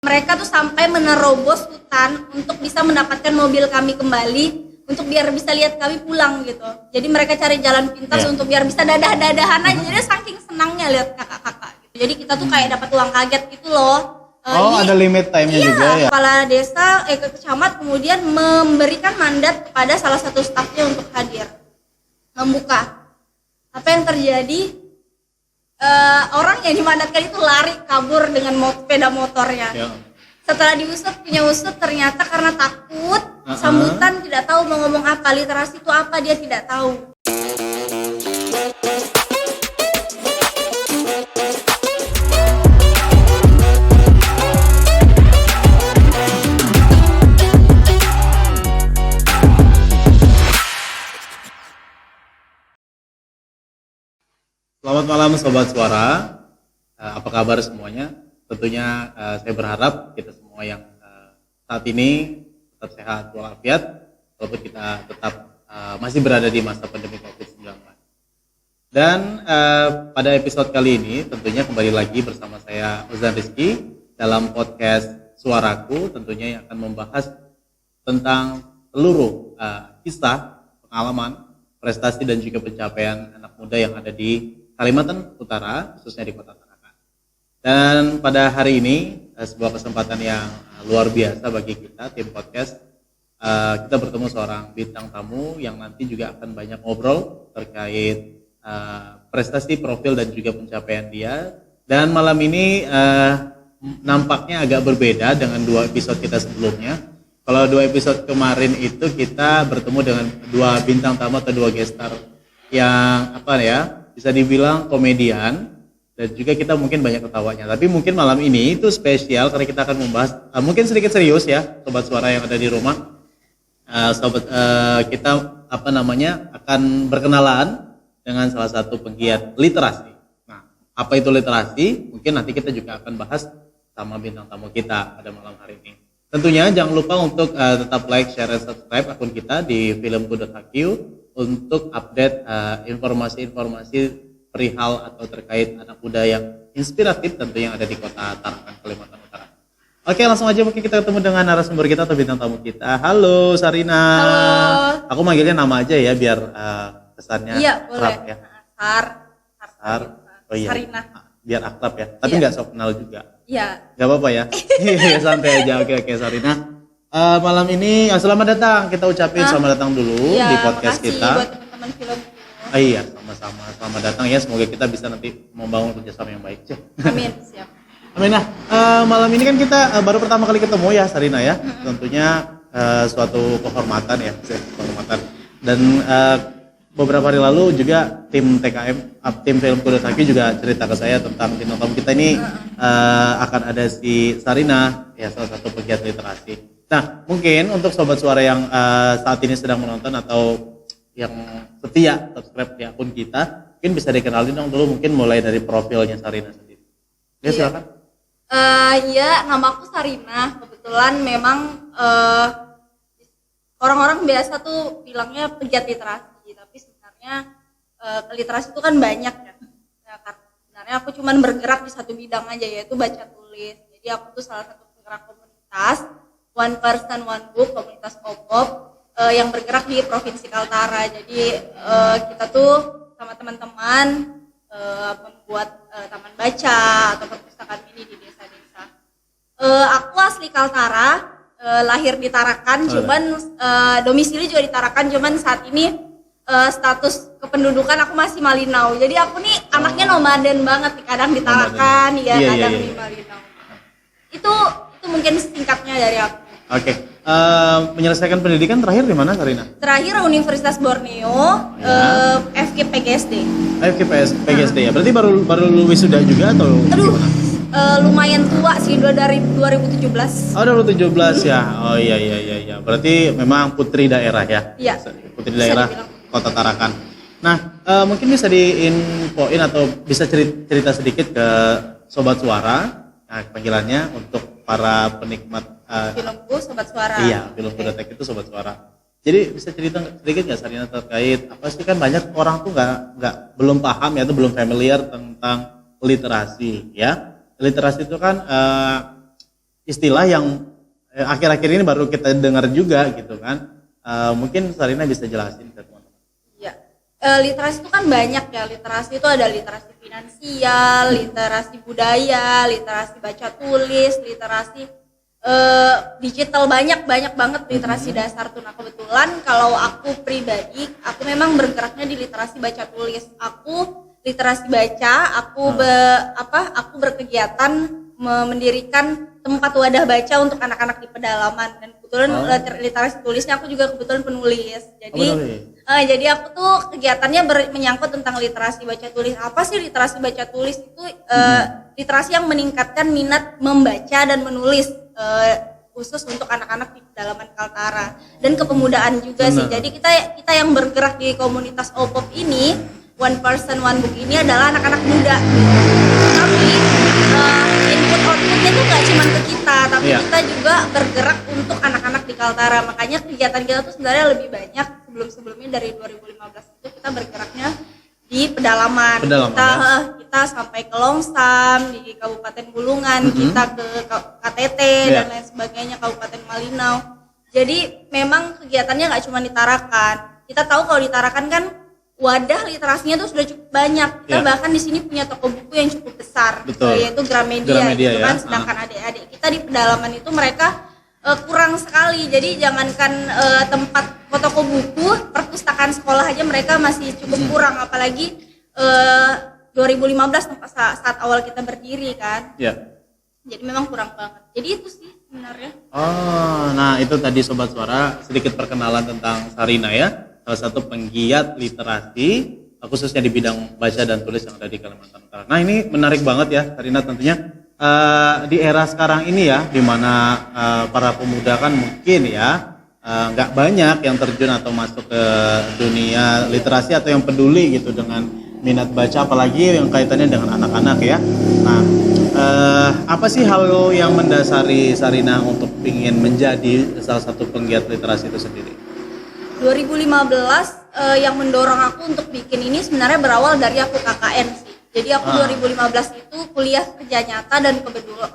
Mereka tuh sampai menerobos hutan untuk bisa mendapatkan mobil kami kembali, untuk biar bisa lihat kami pulang gitu. Jadi mereka cari jalan pintas untuk biar bisa dadah-dadahan aja. Jadi saking senangnya lihat kakak-kakak gitu. Jadi kita tuh kayak dapat uang kaget gitu loh. Ada limit time-nya juga ya? Kepala desa, camat kemudian memberikan mandat kepada salah satu stafnya untuk hadir membuka. Apa yang terjadi? Orang yang dimandatkan itu lari kabur dengan sepeda motornya. Ya. Setelah punya usut ternyata karena takut sambutan, tidak tahu mau ngomong apa, literasi itu apa dia tidak tahu. Selamat malam Sobat Suara, apa kabar semuanya? Tentunya saya berharap kita semua yang saat ini tetap sehat walafiat, walaupun kita tetap masih berada di masa pandemi COVID-19. Dan pada episode kali ini tentunya kembali lagi bersama saya Ozan Rizky dalam podcast Suaraku, tentunya yang akan membahas tentang seluruh kisah, pengalaman, prestasi dan juga pencapaian anak muda yang ada di Kalimantan Utara, khususnya di Kota Tarakan. Dan pada hari ini sebuah kesempatan yang luar biasa bagi kita tim podcast. Kita bertemu seorang bintang tamu yang nanti juga akan banyak ngobrol terkait prestasi, profil dan juga pencapaian dia. Dan malam ini nampaknya agak berbeda dengan 2 episode kita sebelumnya. Kalau 2 episode kemarin itu kita bertemu dengan 2 bintang tamu atau 2 guest star yang bisa dibilang komedian dan juga kita mungkin banyak ketawanya. Tapi mungkin malam ini itu spesial karena kita akan membahas mungkin sedikit serius ya Sobat Suara yang ada di rumah. Kita akan berkenalan dengan salah satu penggiat literasi. Nah, apa itu literasi? Mungkin nanti kita juga akan bahas sama bintang tamu kita pada malam hari ini. Tentunya jangan lupa untuk tetap like, share, dan subscribe akun kita di filmku.hq untuk update informasi-informasi perihal atau terkait anak muda yang inspiratif tentunya yang ada di Kota Tarakan, Kalimantan Utara. Oke, langsung aja mungkin kita ketemu dengan narasumber kita atau bintang tamu kita. Halo Sarina. Halo. Aku manggilnya nama aja ya biar kesannya akrab ya. Sar. Oh iya. Sarina. Biar akrab ya. Tapi nggak sok kenal juga. Iya. Gak apa-apa ya. Santai aja. Oke Sarina. Malam ini selamat datang, kita ucapin selamat datang dulu di podcast kita. Buat teman-teman film. Iya, sama-sama selamat datang ya. Semoga kita bisa nanti membangun kerjasama yang baik. Amin, siap. Amin. Nah, malam ini kan kita baru pertama kali ketemu ya Sarina ya. Tentunya suatu kehormatan ya, kehormatan. Dan beberapa hari lalu juga tim TKM, tim Filmku.hq juga cerita ke saya tentang bintang tamu kita ini akan ada si Sarina ya, salah satu pegiat literasi. Nah, mungkin untuk Sobat Suara yang saat ini sedang menonton atau yang setia subscribe di akun kita, mungkin bisa dikenalin dong dulu, mungkin mulai dari profilnya Sarina sendiri. Ya, silakan. Nama aku Sarina. Kebetulan memang orang-orang biasa tuh bilangnya pegiat literasi, tapi sebenarnya literasi itu kan banyak ya. Sebenarnya aku cuman bergerak di satu bidang aja, yaitu baca tulis. Jadi aku tuh salah satu penggerak komunitas One Person One Book, komunitas OPOP yang bergerak di Provinsi Kaltara. Jadi kita tuh sama teman-teman membuat taman baca atau perpustakaan mini di desa-desa. Aku asli Kaltara, lahir di Tarakan, cuman domisili juga di Tarakan, cuman saat ini status kependudukan aku masih Malinau. Jadi aku nih anaknya nomaden banget nih, kadang di Tarakan, kadang di Malinau. Itu mungkin singkatnya dari aku. Oke. Menyelesaikan pendidikan terakhir di mana Sarina? Terakhir Universitas Borneo, FK PGSD. FK PGSD ya. Berarti baru wisuda juga atau gimana? Lumayan tua sih, dari 2017. Oh, 2017 ya. Oh iya. Berarti memang putri daerah ya? Iya. Putri daerah Kota Tarakan. Nah, mungkin bisa diinfoin atau bisa cerita sedikit ke Sobat Suara, panggilannya untuk para penikmat Filmku Sobat Suara. Iya, Filmku.hq itu Sobat Suara. Jadi bisa cerita sedikit nggak Sarina terkait apa sih, kan banyak orang tuh belum paham ya, atau belum familiar tentang literasi ya. Literasi itu kan istilah yang akhir-akhir ini baru kita dengar juga gitu kan. Mungkin Sarina bisa jelasin ke teman-teman. Ya, literasi itu kan banyak ya. Literasi itu ada literasi finansial, literasi budaya, literasi baca tulis, literasi digital, banyak banget literasi dasar tuh. Nah kebetulan kalau aku pribadi, aku memang bergeraknya di literasi baca tulis. Aku literasi baca, aku berkegiatan mendirikan tempat wadah baca untuk anak-anak di pedalaman, dan kebetulan literasi tulisnya aku juga kebetulan penulis. Jadi aku tuh kegiatannya menyangkut tentang literasi baca tulis. Apa sih literasi baca tulis itu? Literasi yang meningkatkan minat membaca dan menulis, khusus untuk anak-anak di pedalaman Kaltara, dan kepemudaan juga sih. Jadi kita yang bergerak di komunitas OPOP ini, One Person One Book ini adalah anak-anak muda gitu. Tapi input outputnya tuh gak cuma ke kita, tapi kita juga bergerak untuk anak-anak di Kaltara. Makanya kegiatan kita tuh sebenarnya lebih banyak sebelum-sebelumnya. Dari 2015 itu kita bergeraknya di pedalaman. Kita sampai ke Longsam di Kabupaten Bulungan, kita ke KTT dan lain sebagainya, Kabupaten Malinau. Jadi memang kegiatannya nggak cuma di Tarakan. Kita tahu kalau di Tarakan kan wadah literasinya tuh sudah cukup banyak. Kita bahkan di sini punya toko buku yang cukup besar, yaitu Gramedia gitu kan. Sedangkan adik-adik kita di pedalaman itu mereka kurang sekali. Jadi jangankan tempat toko buku, perpustakaan sekolah aja mereka masih cukup kurang, apalagi 2015 saat awal kita berdiri kan. Jadi memang kurang banget. Jadi itu sih sebenarnya. Nah itu tadi Sobat Suara, sedikit perkenalan tentang Sarina ya, salah satu penggiat literasi khususnya di bidang baca dan tulis yang ada di Kalimantan Utara. Nah ini menarik banget ya Sarina, tentunya di era sekarang ini ya, di mana para pemuda kan mungkin ya nggak banyak yang terjun atau masuk ke dunia literasi atau yang peduli gitu dengan minat baca, apalagi yang kaitannya dengan anak-anak ya. Nah, apa sih hal yang mendasari Sarina untuk ingin menjadi salah satu penggiat literasi itu sendiri? 2015 yang mendorong aku untuk bikin ini sebenarnya berawal dari aku KKN sih. Jadi aku 2015 itu kuliah kerja nyata dan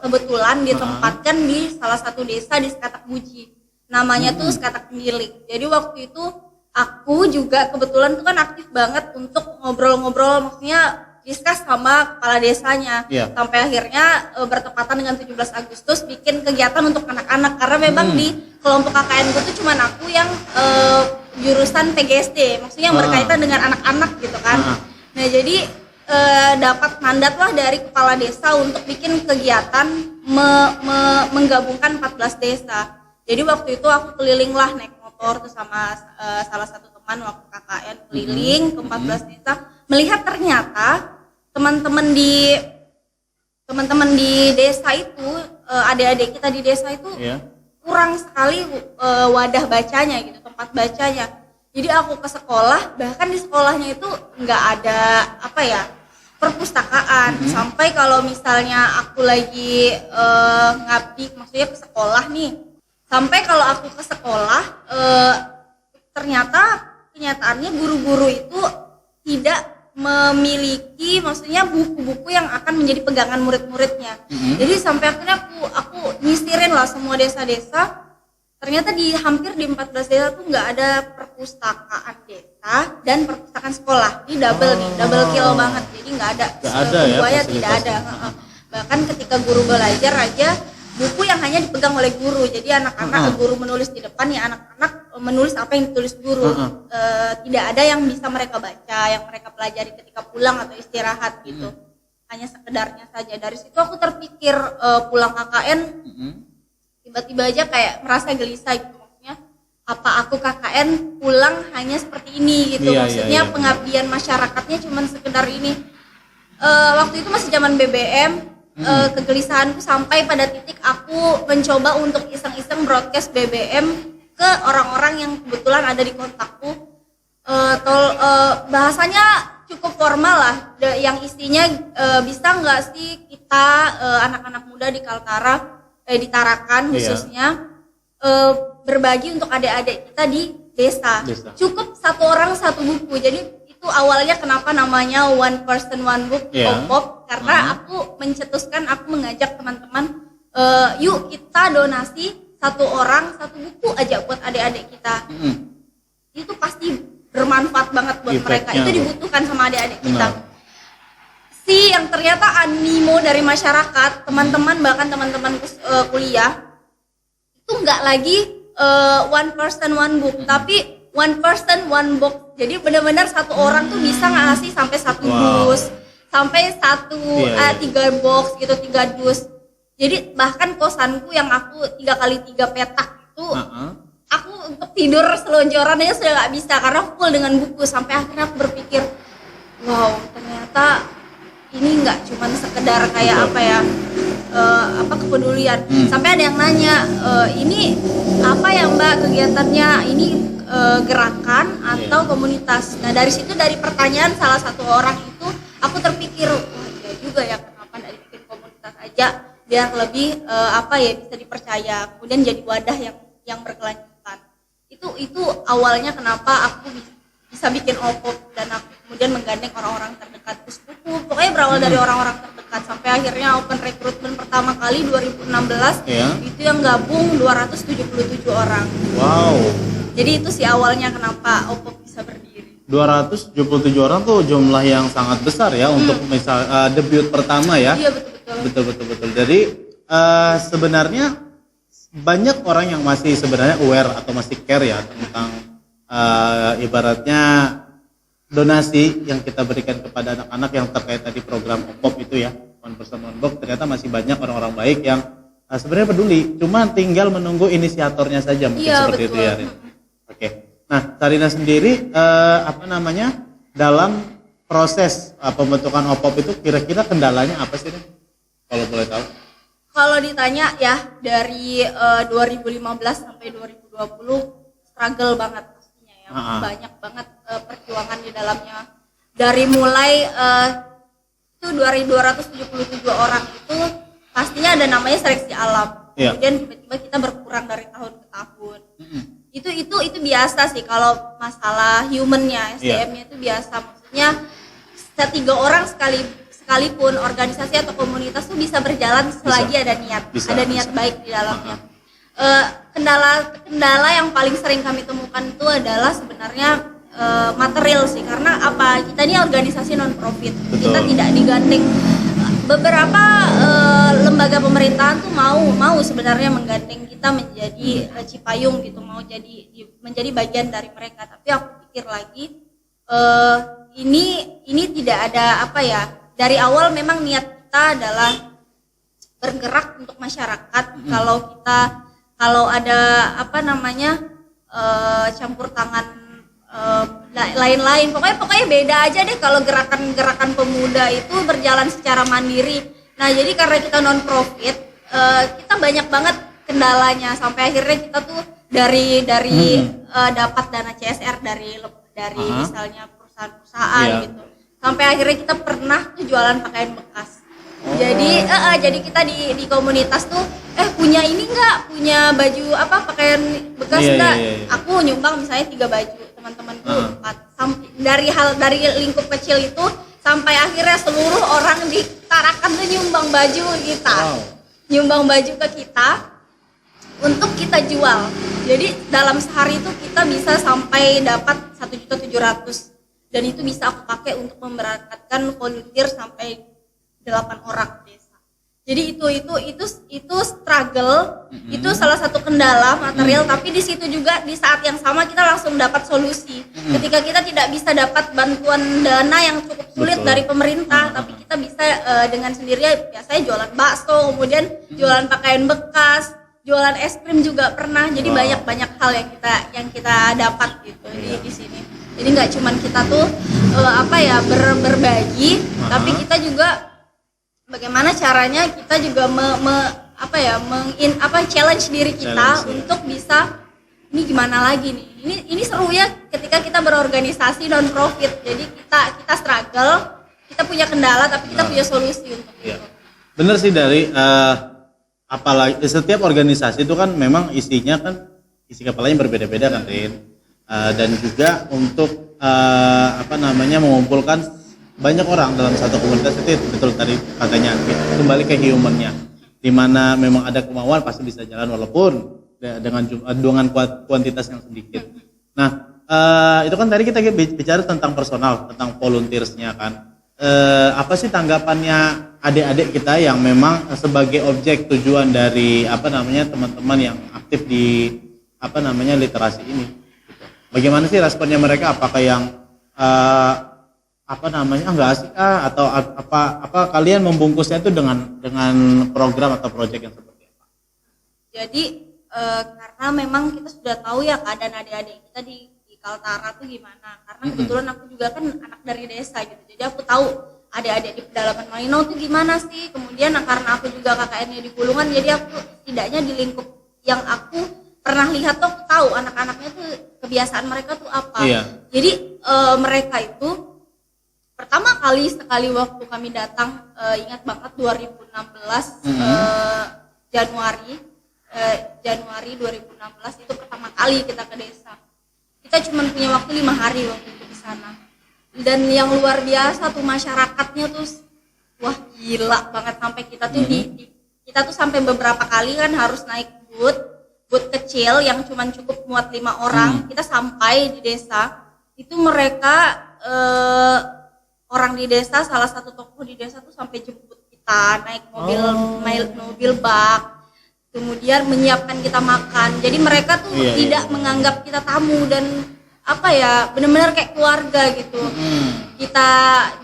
kebetulan ditempatkan di salah satu desa di Sekatak Buji. Namanya tuh Sekatak Pengilik. Jadi waktu itu aku juga kebetulan tuh kan aktif banget untuk ngobrol-ngobrol, maksudnya diskus sama kepala desanya. Sampai akhirnya bertepatan dengan 17 Agustus bikin kegiatan untuk anak-anak, karena memang di kelompok KKN gue tuh cuman aku yang jurusan PGSD, maksudnya yang berkaitan dengan anak-anak gitu kan. Nah jadi dapat mandat lah dari kepala desa untuk bikin kegiatan menggabungkan 14 desa. Jadi waktu itu aku keliling lah naik motor tuh sama salah satu teman waktu KKN, keliling ke 14 desa, melihat ternyata teman-teman di desa itu, adik-adik kita di desa itu kurang sekali wadah bacanya gitu, tempat bacanya. Jadi aku ke sekolah, bahkan di sekolahnya itu nggak ada perpustakaan. Sampai kalau misalnya aku lagi ngabdi, maksudnya ke sekolah nih, sampai kalau aku ke sekolah ternyata kenyataannya guru-guru itu tidak memiliki, maksudnya buku-buku yang akan menjadi pegangan murid-muridnya. Jadi sampai akhirnya aku nyisirin lah semua desa-desa. Ternyata hampir di 14 desa tuh nggak ada perpustakaan desa dan perpustakaan sekolah. Ini double kill banget. Jadi nggak ada. Keduanya tidak ada. Bahkan ketika guru belajar aja, buku yang hanya dipegang oleh guru. Jadi anak-anak guru menulis di depan, ya anak-anak menulis apa yang ditulis guru. Tidak ada yang bisa mereka baca, yang mereka pelajari ketika pulang atau istirahat gitu. Hanya sekedarnya saja. Dari situ aku terpikir pulang KKN, tiba-tiba aja kayak merasa gelisah gitu. Maksudnya apa aku KKN pulang hanya seperti ini gitu. Maksudnya pengabdian masyarakatnya cuma sekedar ini. Waktu itu masih zaman BBM. Kegelisahanku sampai pada titik aku mencoba untuk iseng-iseng broadcast BBM ke orang-orang yang kebetulan ada di kontakku. Bahasanya cukup formal lah, yang isinya bisa nggak sih kita anak-anak muda di Kaltara, di Tarakan khususnya, berbagi untuk adik-adik kita di desa. Cukup satu orang satu buku. Jadi itu awalnya kenapa namanya One Person One Book, OPOP, karena aku mencetuskan, aku mengajak teman-teman yuk kita donasi satu orang satu buku aja buat adik-adik kita. Itu pasti bermanfaat banget buat mereka. Itu dibutuhkan sama adik-adik kita. Yang ternyata animo dari masyarakat, teman-teman bahkan teman-teman kuliah itu nggak lagi one person one book, tapi one person one box. Jadi benar-benar satu orang tuh bisa ngasih sampai satu dus, sampai tiga box gitu, 3 dus. Jadi bahkan kosanku yang aku 3x3 petak itu, aku untuk tidur selonjoran aja sudah nggak bisa karena full dengan buku. Sampai akhirnya aku berpikir, wow ternyata ini nggak cuma sekedar kayak kepedulian. Sampai ada yang nanya, ini apa ya Mbak kegiatannya? Ini gerakan atau komunitas? Nah dari situ, dari pertanyaan salah satu orang itu, aku terpikir, wah ya juga ya, kenapa nggak dibikin komunitas aja biar lebih bisa dipercaya, kemudian jadi wadah yang berkelanjutan. Itu awalnya kenapa aku bisa bikin OPOP, dan aku kemudian menggandeng orang-orang terdekat, sepupu, pokoknya berawal dari orang-orang terdekat sampai akhirnya open recruitment pertama kali 2016 itu yang gabung 277 orang. Wow. Jadi itu sih awalnya kenapa OPOP bisa berdiri. 277 orang tuh jumlah yang sangat besar ya untuk misal debut pertama ya. Iya betul. Jadi sebenarnya banyak orang yang masih sebenarnya aware atau masih care ya tentang ibaratnya donasi yang kita berikan kepada anak-anak yang terkait tadi program OPOP itu ya, One Person One Box. Ternyata masih banyak orang-orang baik yang sebenarnya peduli, cuma tinggal menunggu inisiatornya saja mungkin seperti betul. Itu ya. Oke. Nah, Sarina sendiri dalam proses pembentukan OPOP itu kira-kira kendalanya apa sih nih? Kalau boleh tahu. Kalau ditanya ya, dari 2015 sampai 2020 struggle banget pastinya ya. Banyak banget perjuangan di dalamnya. Dari mulai itu 277 orang itu pastinya ada namanya seleksi alam. Kemudian tiba-tiba kita berkurang dari tahun ke tahun. Itu biasa sih kalau masalah human-nya, SDM-nya itu biasa. Maksudnya 3 orang sekalipun organisasi atau komunitas tuh bisa berjalan selagi ada niat, niat baik di dalamnya. Kendala yang paling sering kami temukan itu adalah sebenarnya material sih, karena kita ini organisasi non profit. Kita tidak digandeng. Beberapa lembaga pemerintahan tuh mau sebenarnya menggandeng kita menjadi cipayung gitu, mau menjadi bagian dari mereka. Tapi aku pikir lagi, ini tidak ada dari awal memang niat kita adalah bergerak untuk masyarakat. Kalau ada campur tangan lain-lain, pokoknya beda aja deh kalau gerakan pemuda itu berjalan secara mandiri. Nah jadi karena kita non profit, kita banyak banget kendalanya, sampai akhirnya kita tuh dari dapat dana CSR dari misalnya perusahaan gitu, sampai akhirnya kita pernah tuh jualan pakaian bekas. Jadi kita di komunitas tuh punya ini enggak, punya baju pakaian bekas enggak? Aku nyumbang misalnya 3 baju, teman-temanku 4. Dari lingkup kecil itu sampai akhirnya seluruh orang di Tarakan tuh nyumbang baju kita. Nyumbang baju ke kita untuk kita jual. Jadi dalam sehari itu kita bisa sampai dapat 1.700.000, dan itu bisa aku pakai untuk memberangkatkan volunteer sampai 8 orang desa. Jadi itu struggle, itu salah satu kendala material, tapi di situ juga di saat yang sama kita langsung dapat solusi. Ketika kita tidak bisa dapat bantuan dana yang cukup sulit dari pemerintah, tapi kita bisa dengan sendirinya, biasanya jualan bakso, kemudian jualan pakaian bekas, jualan es krim juga pernah. Jadi banyak hal yang kita dapat gitu di sini. Jadi nggak cuman kita tuh berbagi, tapi kita juga bagaimana caranya kita juga challenge diri kita untuk bisa, ini gimana lagi nih, ini seru ya ketika kita berorganisasi non profit. Jadi kita struggle, kita punya kendala, tapi kita punya solusi untuk itu. Bener sih, dari apalagi setiap organisasi itu kan memang isinya kan isi kepalanya berbeda-beda kan Rin, dan juga untuk mengumpulkan banyak orang dalam satu komunitas itu betul tadi katanya, kembali ke humannya, di mana memang ada kemauan pasti bisa jalan walaupun dengan kuantitas yang sedikit. Nah, itu kan tadi kita bicara tentang personal, tentang volunteersnya kan. Apa sih tanggapannya adik-adik kita yang memang sebagai objek tujuan dari teman-teman yang aktif di literasi ini? Bagaimana sih responnya mereka? Apakah yang nggak asik atau apa kalian membungkusnya itu dengan program atau proyek yang seperti apa? Jadi karena memang kita sudah tahu ya keadaan adik-adik kita di Kaltara tuh gimana. Karena kebetulan aku juga kan anak dari desa gitu. Jadi aku tahu adik-adik di pedalaman Malinau tuh gimana sih. Kemudian karena aku juga KKN-nya di Gulungan, jadi aku setidaknya di lingkup yang aku pernah lihat tuh aku tahu anak-anaknya tuh kebiasaan mereka tuh apa. Iya. Jadi mereka itu pertama sekali waktu kami datang, ingat banget 2016 Januari 2016 itu pertama kali kita ke desa. Kita cuma punya waktu 5 hari waktu itu di sana. Dan yang luar biasa tuh masyarakatnya tuh wah gila banget, sampai kita tuh kita tuh sampai beberapa kali kan harus naik boot kecil yang cuma cukup muat 5 orang. Kita sampai di desa itu mereka orang di desa, salah satu tokoh di desa tuh sampai jemput kita naik mobil bak, kemudian menyiapkan kita makan. Jadi mereka tuh tidak menganggap kita tamu dan benar-benar kayak keluarga gitu. Kita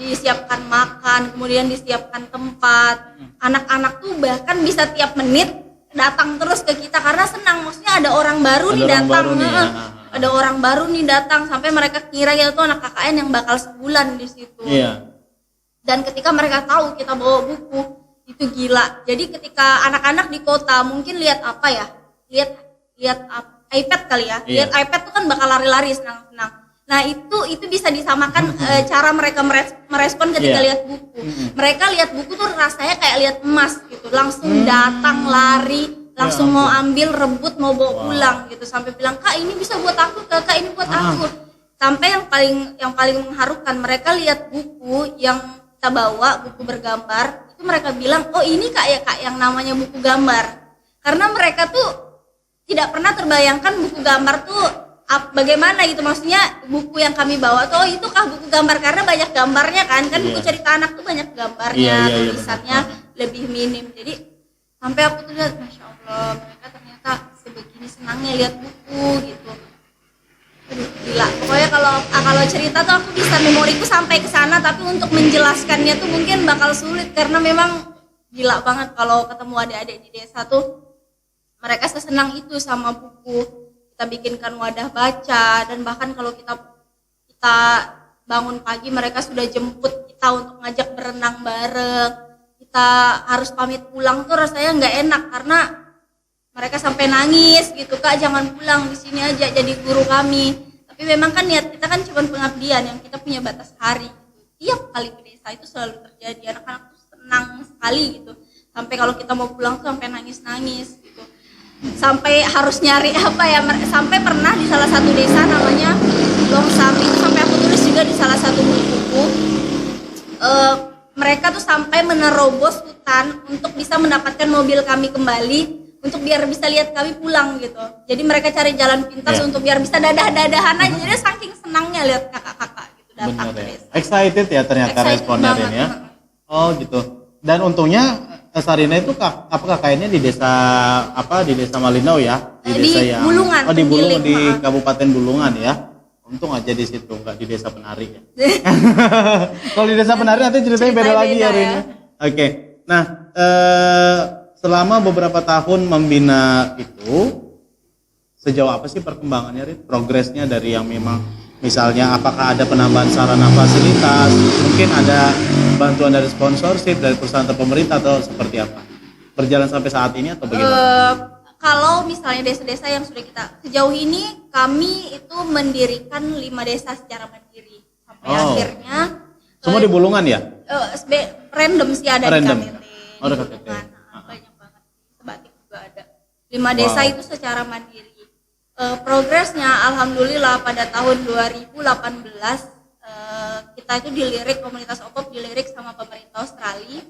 disiapkan makan, kemudian disiapkan tempat. Anak-anak tuh bahkan bisa tiap menit datang terus ke kita karena senang, maksudnya ada orang baru datang. Ada orang baru nih datang, sampai mereka kira ya tuh anak KKN yang bakal sebulan di situ. Iya. Dan ketika mereka tahu kita bawa buku, itu gila. Jadi ketika anak-anak di kota mungkin lihat lihat iPad kali ya. Lihat iPad tuh kan bakal lari-lari senang-senang. Nah, itu bisa disamakan cara mereka merespon ketika lihat buku. Mereka lihat buku tuh rasanya kayak lihat emas gitu. Langsung datang lari, langsung mau ambil, rebut, mau bawa pulang gitu, sampai bilang, "Kak, ini bisa buat aku, Kak, ini buat aku." Sampai yang paling mengharukan, mereka lihat buku yang kita bawa, buku bergambar, itu mereka bilang, "Oh, ini Kak yang namanya buku gambar." Karena mereka tuh tidak pernah terbayangkan buku gambar tuh bagaimana gitu, maksudnya buku yang kami bawa tuh, "Oh, itu kah buku gambar?" Karena banyak gambarnya kan buku cerita anak tuh banyak gambarnya, tulisannya lebih minim. Jadi sampai aku tuh lihat, Masya Allah, mereka ternyata sebegini senangnya lihat buku gitu. Aduh, gila. Pokoknya kalau cerita tuh aku bisa, memoriku sampai ke sana, tapi untuk menjelaskannya tuh mungkin bakal sulit karena memang gila banget kalau ketemu adik-adik di desa tuh. Mereka sesenang itu sama buku. Kita bikinkan wadah baca, dan bahkan kalau kita bangun pagi mereka sudah jemput kita untuk ngajak berenang bareng. Kita harus pamit pulang tuh rasanya nggak enak karena mereka sampai nangis gitu, "Kak, jangan pulang, di sini aja jadi guru kami." Tapi memang kan niat kita kan cuma pengabdian, yang kita punya batas hari. Tiap kali ke desa itu selalu terjadi, anak-anak tuh senang sekali gitu. Sampai kalau kita mau pulang tuh sampai nangis-nangis gitu. Sampai harus nyari sampai pernah di salah satu desa namanya Longsami, itu sampai aku tulis juga di salah satu buku. Mereka tuh sampai menerobos hutan untuk bisa mendapatkan mobil kami kembali, untuk biar bisa lihat kami pulang gitu. Jadi mereka cari jalan pintas untuk biar bisa dadah-dadahan aja. Jadi saking senangnya lihat kakak-kakak gitu datang ke desa. Excited ya ternyata responnya ini ya. Oh gitu. Dan untungnya Sarina itu KKN-nya di desa di desa Malinau ya? Di desa Bulungan. Oh, di Bulungan, di Kabupaten Bulungan ya. Untung aja di situ, nggak di desa Penari ya. Kalau di desa Penari nanti ceritanya beda lagi ya, Rin. Oke. Nah, selama beberapa tahun membina itu, sejauh apa sih perkembangannya, Rin? Progresnya dari yang memang misalnya apakah ada penambahan sarana fasilitas, mungkin ada bantuan dari sponsorship dari perusahaan atau pemerintah, atau seperti apa? Berjalan sampai saat ini atau bagaimana? Kalau misalnya desa-desa yang sudah sejauh ini, kami itu mendirikan 5 desa secara mandiri. Sampai akhirnya semua di Bulungan ya? Random sih, ada di KTT. Oh, ada KTT. Banyak banget. Sebatik juga ada. 5 desa itu secara mandiri. Progresnya alhamdulillah pada tahun 2018 kita itu dilirik, komunitas OPOP dilirik sama pemerintah Australia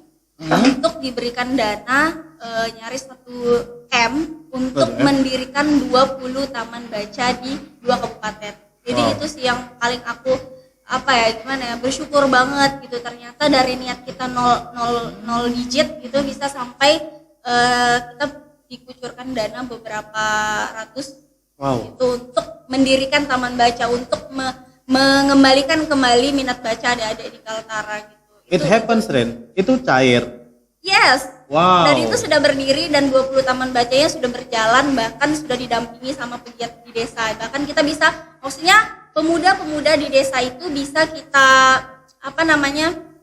untuk diberikan dana nyaris 1 M untuk mendirikan 20 taman baca di 2 kabupaten. Jadi itu sih yang paling aku bersyukur banget gitu. Ternyata dari niat kita 0 digit gitu bisa sampai kita dikucurkan dana beberapa ratus itu untuk mendirikan taman baca, untuk mengembalikan kembali minat baca adik-adik di Kaltara gitu. It happens, Ren. Itu cair. Yes. Wow. Dan itu sudah berdiri dan 20 taman bacanya sudah berjalan, bahkan sudah didampingi sama pegiat di desa. Bahkan kita bisa, maksudnya pemuda-pemuda di desa itu bisa kita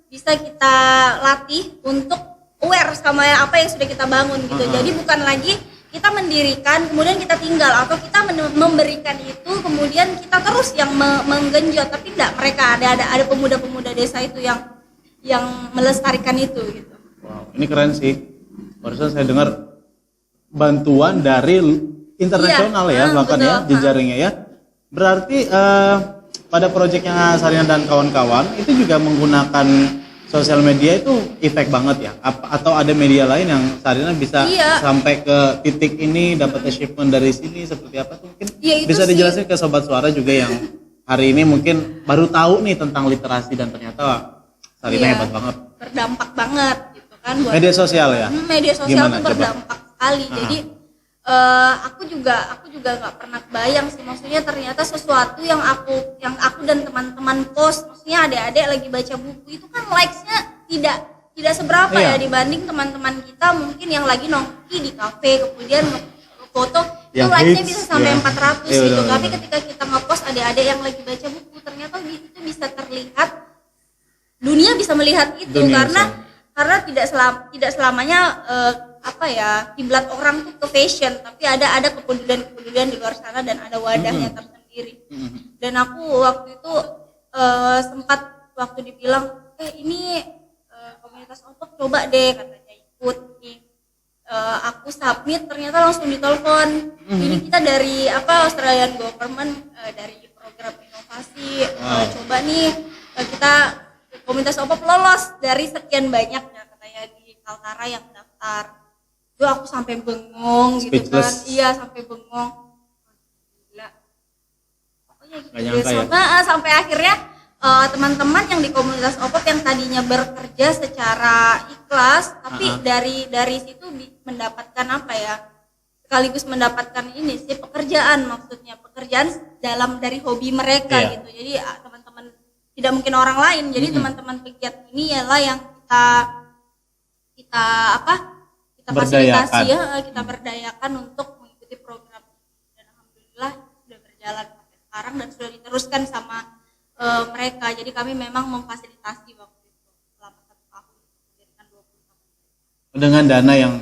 bisa kita latih untuk aware sama apa yang sudah kita bangun gitu. Jadi bukan lagi kita mendirikan kemudian kita tinggal, atau kita memberikan itu kemudian kita terus yang menggenjot, tapi enggak, mereka ada pemuda-pemuda desa itu yang melestarikan itu gitu. Wow, ini keren sih. Barusan saya dengar bantuan dari internasional bahkan betul. ya jejaringnya ya. Berarti pada proyeknya Sarina dan kawan-kawan itu juga menggunakan sosial media itu efek banget ya? Atau ada media lain yang Sarina bisa sampai ke titik ini, dapat achievement dari sini seperti apa tuh mungkin? Bisa dijelasin ke Sobat Suara juga yang hari ini mungkin baru tahu nih tentang literasi dan ternyata Sarina hebat banget. Berdampak banget gitu kan buat media sosial ya. Media sosial itu berdampak sekali. Jadi aku juga nggak pernah bayang sih, maksudnya ternyata sesuatu yang aku dan teman-teman post, maksudnya adik-adik lagi baca buku itu kan likes-nya tidak seberapa ya dibanding teman-teman kita mungkin yang lagi nongki di kafe kemudian foto itu like-nya bisa sampai 400 gitu. Tapi ketika kita ngepost adik-adik yang lagi baca buku, ternyata itu bisa terlihat, dunia bisa melihat itu karena tidak selamanya kiblat orang tuh ke fashion, tapi ada kepedulian di luar sana dan ada wadahnya tersendiri. Dan aku waktu itu sempat waktu dibilang ini komunitas Opok coba deh katanya ikut nih. Aku submit ternyata langsung ditelepon. Ini kita dari Australian Government dari program inovasi, coba nih kita komunitas Opok lolos dari sekian banyaknya katanya di Kaltara yang daftar. Itu aku sampai bengong gitu kan. Iya, sampai bengong. Gila. Pokoknya gitu. Sampai akhirnya teman-teman yang di komunitas Opok yang tadinya bekerja secara ikhlas, tapi dari situ mendapatkan sekaligus mendapatkan ini sih pekerjaan, maksudnya pekerjaan dari hobi mereka gitu. Jadi teman-teman, tidak mungkin orang lain. Jadi teman-teman pegiat ini ialah yang kita fasilitasi kita berdayakan untuk mengikuti program ini. Dan alhamdulillah sudah berjalan sampai sekarang dan sudah diteruskan sama mereka. Jadi kami memang memfasilitasi waktu itu selama 1 tahun mendirikan 20 tahun. Dengan dana yang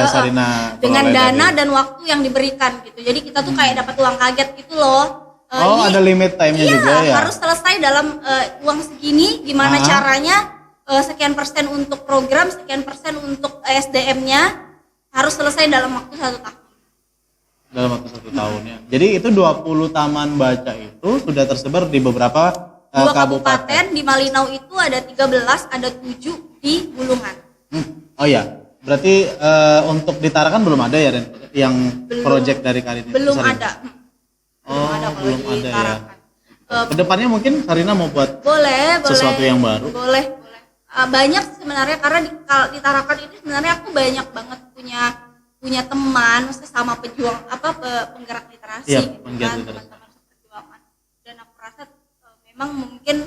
Sarina dengan dana dan waktu yang diberikan gitu. Jadi kita tuh kayak dapat uang kaget gitu loh. Ini, ada limit time-nya juga ya. Harus selesai dalam uang segini, gimana caranya? Sekian persen untuk program, sekian persen untuk SDM-nya, harus selesai dalam waktu 1 tahun. Dalam waktu 1 tahun ya. Jadi itu 20 taman baca itu sudah tersebar di beberapa 2 kabupaten. Di Malinau itu ada 13, ada 7 di Bulungan. Oh ya, berarti untuk di Tarakan belum ada ya Ren? Yang proyek dari kali ini? Belum ada. Belum ada ya. Kedepannya mungkin Sarina mau buat sesuatu yang baru? Boleh. Banyak sebenarnya, karena di Tarakan ini sebenarnya aku banyak banget punya teman sesama pejuang penggerak literasi teman-teman seperjuangan. Dan aku rasa memang mungkin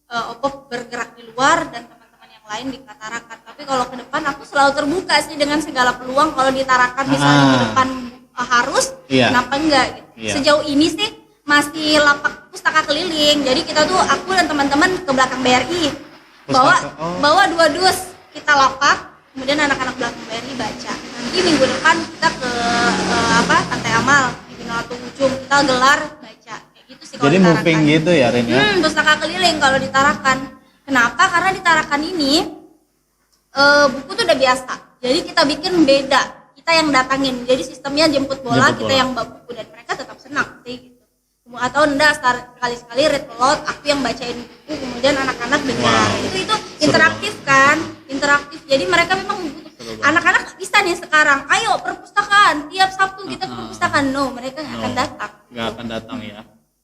Opok bergerak di luar dan teman-teman yang lain di Tarakan. Tapi kalau ke depan aku selalu terbuka sih dengan segala peluang. Kalau di Tarakan misalnya ke depan harus, kenapa enggak gitu. Sejauh ini sih masih lapak pustaka keliling. Jadi aku dan teman-teman ke belakang BRI bawa 2 dus kita lapak, kemudian anak-anak belakang BRI baca. Nanti minggu depan kita ke Pantai Amal di Binalatu Ujung, kita gelar baca kayak gitu sih. Jadi moving gitu ya Ren ya? Pustaka keliling kalau di Tarakan. Kenapa? Karena di Tarakan ini buku tuh udah biasa. Jadi kita bikin beda, kita yang datangin. Jadi sistemnya jemput bola. Kita yang bawa buku dan mereka tetap senang sih gitu. Atau enggak, sekali-sekali read aloud, aku yang bacain buku, kemudian anak-anak dengar. Itu interaktif kan, interaktif. Jadi mereka memang butuh. Anak-anak nggak bisa nih sekarang, ayo perpustakaan tiap Sabtu kita ke perpustakaan. No, mereka nggak akan datang. Nggak akan datang ya,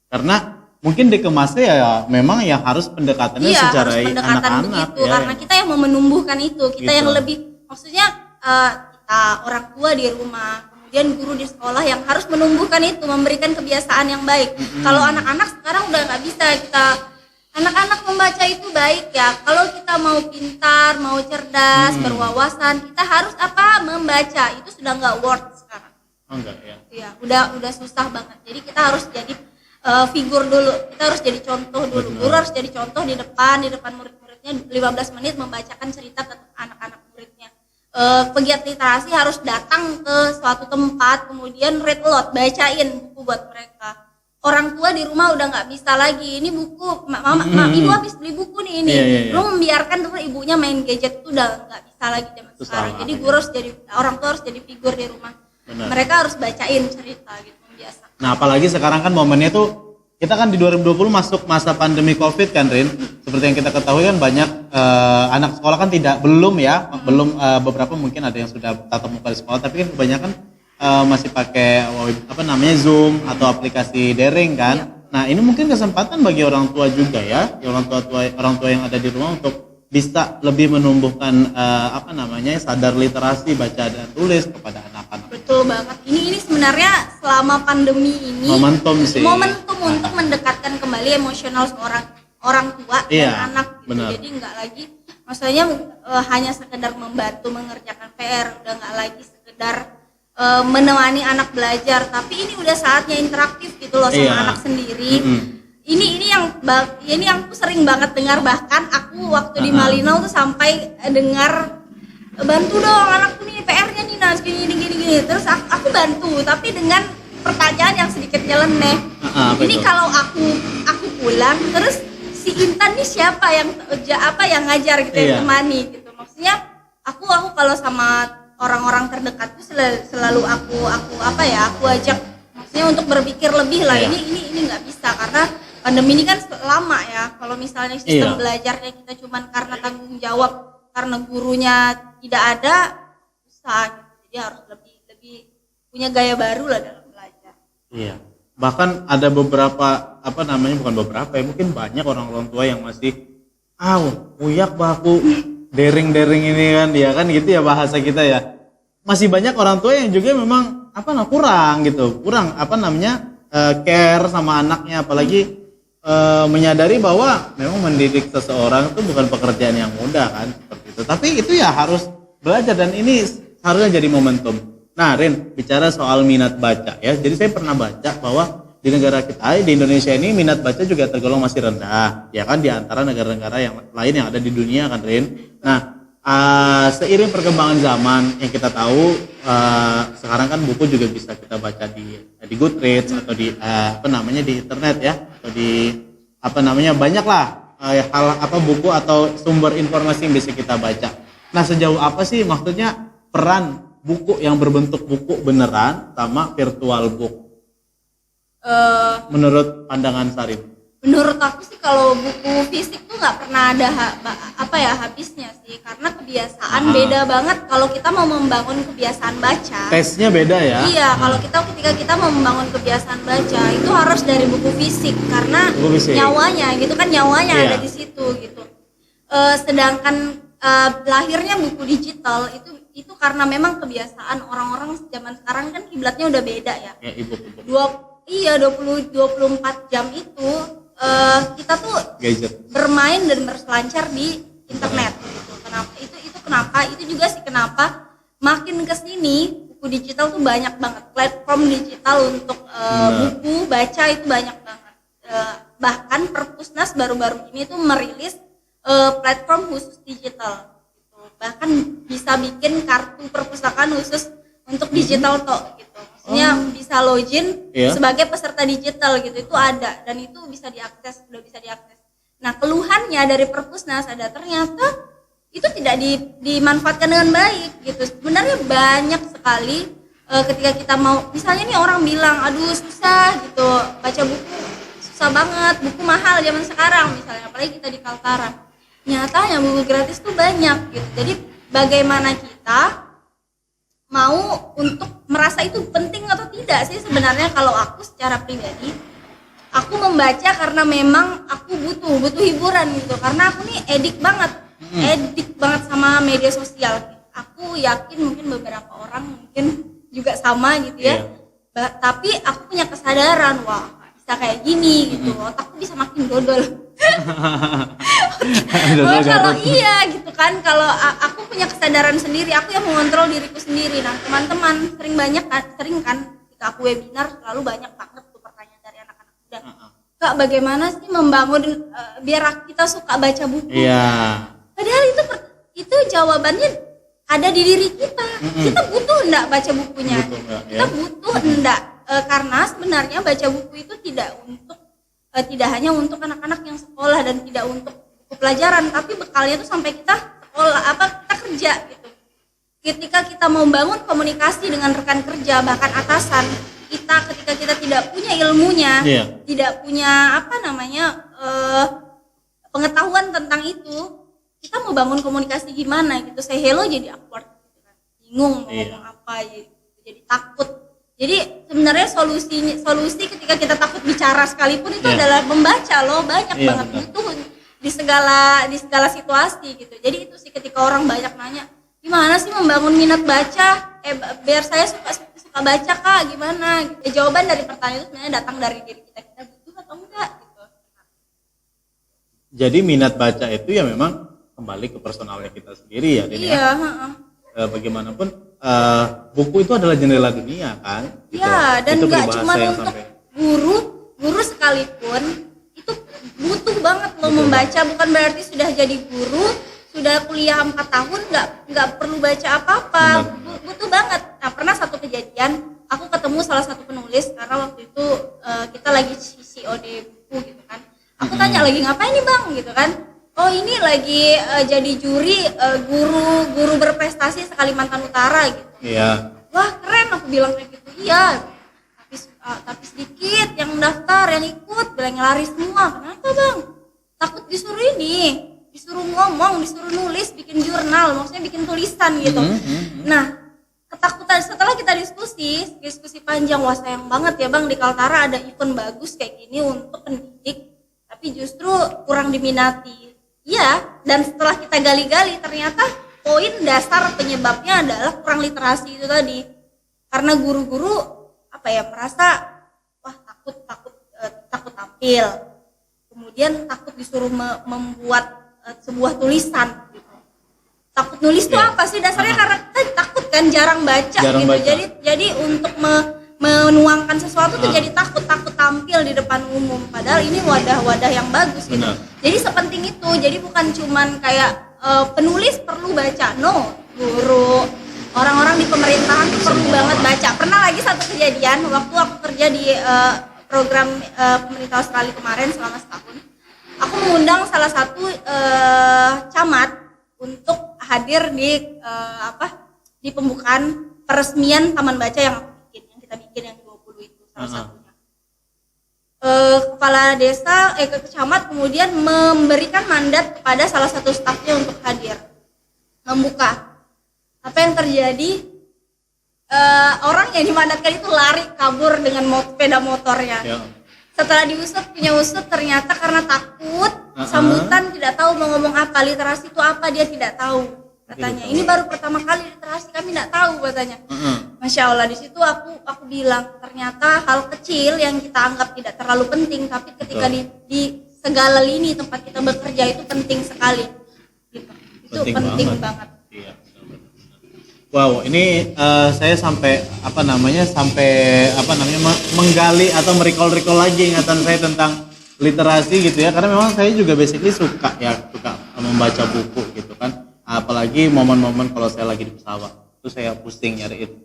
karena mungkin dikemasnya ya memang ya harus pendekatannya iya, secara harus pendekatan anak-anak begitu, ya, karena kita yang mau menumbuhkan itu, kita gitu. yang lebih, maksudnya kita orang tua di rumah, kemudian guru di sekolah yang harus menumbuhkan itu, memberikan kebiasaan yang baik. Kalau anak-anak sekarang udah nggak bisa kita, anak-anak membaca itu baik ya, kalau kita mau pintar, mau cerdas, berwawasan, kita harus apa, membaca. Itu sudah nggak worth sekarang. Oh, enggak ya. Iya, udah susah banget. Jadi kita harus jadi figur dulu, kita harus jadi contoh dulu. Guru harus jadi contoh di depan murid-muridnya 15 menit membacakan cerita ke anak-anak muridnya. Pegiat literasi harus datang ke suatu tempat, kemudian read a lot, bacain buku buat mereka. Orang tua di rumah udah nggak bisa lagi, ini buku, mama, ibu habis beli buku nih ini. Iya. Lu membiarkan terus ibunya main gadget, itu udah nggak bisa lagi zaman sekarang. Jadi guru harus jadi, orang tua harus jadi figur di rumah. Benar. Mereka harus bacain cerita gitu. Nah, apalagi sekarang kan momennya tuh kita kan di 2020 masuk masa pandemi Covid kan, Rin. Seperti yang kita ketahui kan banyak anak sekolah kan belum beberapa mungkin ada yang sudah tatap muka di sekolah, tapi kan kebanyakan masih pakai Zoom atau aplikasi daring kan. Nah, ini mungkin kesempatan bagi orang tua juga ya, orang tua yang ada di rumah untuk bisa lebih menumbuhkan sadar literasi baca dan tulis kepada anak-anak. Betul banget. Ini sebenarnya selama pandemi ini momentum untuk mendekatkan kembali emosional seorang orang tua dan anak gitu. Benar. Jadi nggak lagi maksudnya hanya sekedar membantu mengerjakan PR, udah nggak lagi sekedar menemani anak belajar, tapi ini udah saatnya interaktif gitu loh sama anak sendiri. Ini yang aku sering banget dengar, bahkan aku waktu di Malinau tuh sampai dengar, bantu dong anakku nih PR-nya nih Nas gini. Terus aku bantu, tapi dengan pertanyaan yang sedikit nyeleneh. Ini kalau aku pulang, terus si Intan nih siapa yang ngajar gitu, yang temani gitu. Maksudnya aku kalau sama orang-orang terdekatku selalu aku ajak, maksudnya untuk berpikir lebih lah. Ini nggak bisa karena pandemi ini kan lama ya. Kalau misalnya sistem belajarnya kita cuman karena tanggung jawab, karena gurunya tidak ada, susah gitu. Jadi harus lebih punya gaya baru lah dalam belajar. Iya. Bahkan ada beberapa mungkin banyak orang tua yang masih uyak baku daring ini kan, dia kan gitu ya bahasa kita ya. Masih banyak orang tua yang juga memang kurang care sama anaknya, apalagi menyadari bahwa memang mendidik seseorang itu bukan pekerjaan yang mudah kan, seperti itu. Tapi itu ya harus belajar, dan ini harusnya jadi momentum. Nah, Rin, bicara soal minat baca ya. Jadi saya pernah baca bahwa di negara kita, di Indonesia ini minat baca juga tergolong masih rendah, ya kan, di antara negara-negara yang lain yang ada di dunia kan, Rin. Nah, seiring perkembangan zaman yang kita tahu, sekarang kan buku juga bisa kita baca di Goodreads atau di di internet ya, atau di banyak lah buku atau sumber informasi yang bisa kita baca. Nah, sejauh apa sih maksudnya peran buku yang berbentuk buku beneran sama virtual book? Menurut pandangan Sarip? Menurut aku sih kalau buku fisik tuh nggak pernah ada habisnya sih, karena kebiasaan beda banget kalau kita mau membangun kebiasaan baca. Tesnya beda ya? Iya, kalau ketika kita mau membangun kebiasaan baca itu harus dari buku fisik, karena nyawanya ada di situ gitu. Sedangkan lahirnya buku digital itu karena memang kebiasaan orang-orang zaman sekarang kan kiblatnya udah beda ya. Ya, ibu. 24 jam itu kita tuh gadget, bermain dan berselancar di internet gitu. Itu juga sih kenapa makin kesini buku digital tuh banyak banget, platform digital untuk buku baca itu banyak banget. Bahkan Perpusnas baru-baru ini tuh merilis platform khusus digital gitu. Bahkan bisa bikin kartu perpustakaan khusus untuk digital gitu. Maksudnya bisa login sebagai peserta digital gitu, itu ada dan itu sudah bisa diakses. Nah, keluhannya dari Perpusnas ada ternyata itu tidak dimanfaatkan dengan baik gitu. Sebenarnya banyak sekali ketika kita mau, misalnya nih orang bilang, aduh susah gitu baca buku, susah banget, buku mahal zaman sekarang misalnya, apalagi kita di Kaltara. nyatanya buku gratis tuh banyak gitu. Jadi bagaimana kita mau untuk merasa itu penting atau tidak sih sebenarnya. Kalau aku secara pribadi, aku membaca karena memang aku butuh hiburan gitu, karena aku nih edik banget sama media sosial. Aku yakin mungkin beberapa orang mungkin juga sama gitu ya. Tapi aku punya kesadaran, wah bisa kayak gini gitu, otakku bisa makin dodol. Kalau iya gitu kan, kalau aku punya kesadaran sendiri, aku yang mengontrol diriku sendiri. Nah teman-teman sering kan ketika aku webinar selalu banyak banget tuh pertanyaan dari anak-anak muda. Kak, bagaimana sih membangun biar kita suka baca buku? Padahal itu jawabannya ada di diri kita. Kita butuh enggak baca bukunya? Kita butuh enggak? Karena sebenarnya baca buku itu tidak hanya untuk anak-anak yang sekolah dan tidak untuk buku pelajaran, tapi bekalnya itu sampai kita sekolah kita kerja gitu. Ketika kita membangun komunikasi dengan rekan kerja, bahkan atasan kita, ketika kita tidak punya ilmunya, tidak punya pengetahuan tentang itu, kita mau bangun komunikasi gimana gitu. Say hello jadi awkward gitu kan, bingung mau ngomong apa jadi takut. Jadi sebenarnya solusi ketika kita takut bicara sekalipun itu adalah membaca loh, banyak banget butuh di segala situasi gitu. Jadi itu sih, ketika orang banyak nanya gimana sih membangun minat baca, biar saya suka baca Kak, gimana? Jawaban dari pertanyaan itu sebenarnya datang dari diri kita butuh atau enggak gitu. Jadi minat baca itu ya memang kembali ke personalnya kita sendiri ya, Din. Bagaimanapun buku itu adalah jendela dunia kan gitu. Dan nggak cuma untuk guru sekalipun itu butuh banget lo membaca. Bukan berarti sudah jadi guru, sudah kuliah 4 tahun nggak perlu baca apa-apa. Butuh banget. Nah, pernah satu kejadian, aku ketemu salah satu penulis karena waktu itu kita lagi COD buku gitu kan. Aku tanya, lagi ngapain nih Bang gitu kan? Oh ini lagi jadi juri guru berprestasi se-Kalimantan Utara gitu. Wah keren, aku bilang kayak gitu. Iya, tapi sedikit yang daftar, yang ikut, bilang lari semua. Kenapa Bang? Takut disuruh ngomong, disuruh nulis, bikin jurnal, maksudnya bikin tulisan gitu. Nah ketakutan, setelah kita diskusi panjang, wah sayang banget ya Bang, di Kaltara ada event bagus kayak gini untuk pendidik, tapi justru kurang diminati. Iya, dan setelah kita gali-gali ternyata poin dasar penyebabnya adalah kurang literasi itu tadi. Karena guru-guru merasa wah takut tampil. Kemudian takut disuruh membuat sebuah tulisan gitu. Takut nulis itu apa sih dasarnya? Karena takut kan, jarang baca. Jadi untuk menuangkan sesuatu tuh jadi takut tampil di depan umum, padahal ini wadah-wadah yang bagus gitu. Jadi sepenting itu. Jadi bukan cuman kayak penulis perlu baca, no, guru, orang-orang di pemerintahan tuh perlu banget baca. Pernah lagi satu kejadian waktu aku kerja di program pemerintah Australia kemarin selama setahun, aku mengundang salah satu camat untuk hadir di pembukaan peresmian taman baca yang kita bikin yang 20 itu salah satunya. Kepala desa, camat kemudian memberikan mandat kepada salah satu stafnya untuk hadir membuka. Apa yang terjadi? Orang yang dimandatkan itu lari kabur dengan sepeda motornya. Setelah punya usut ternyata karena takut sambutan, tidak tahu mau ngomong apa, literasi itu apa dia tidak tahu. Katanya ini baru pertama kali literasi, kami tidak tahu katanya. Masya Allah, di situ aku bilang ternyata hal kecil yang kita anggap tidak terlalu penting, tapi ketika di segala lini tempat kita bekerja itu penting sekali. Gitu. Itu penting banget. Iya. Wow, ini saya sampai menggali atau merecall lagi ingatan saya tentang literasi gitu ya, karena memang saya juga basically suka membaca buku gitu kan. Apalagi momen-momen kalau saya lagi di pesawat itu saya posting nyariin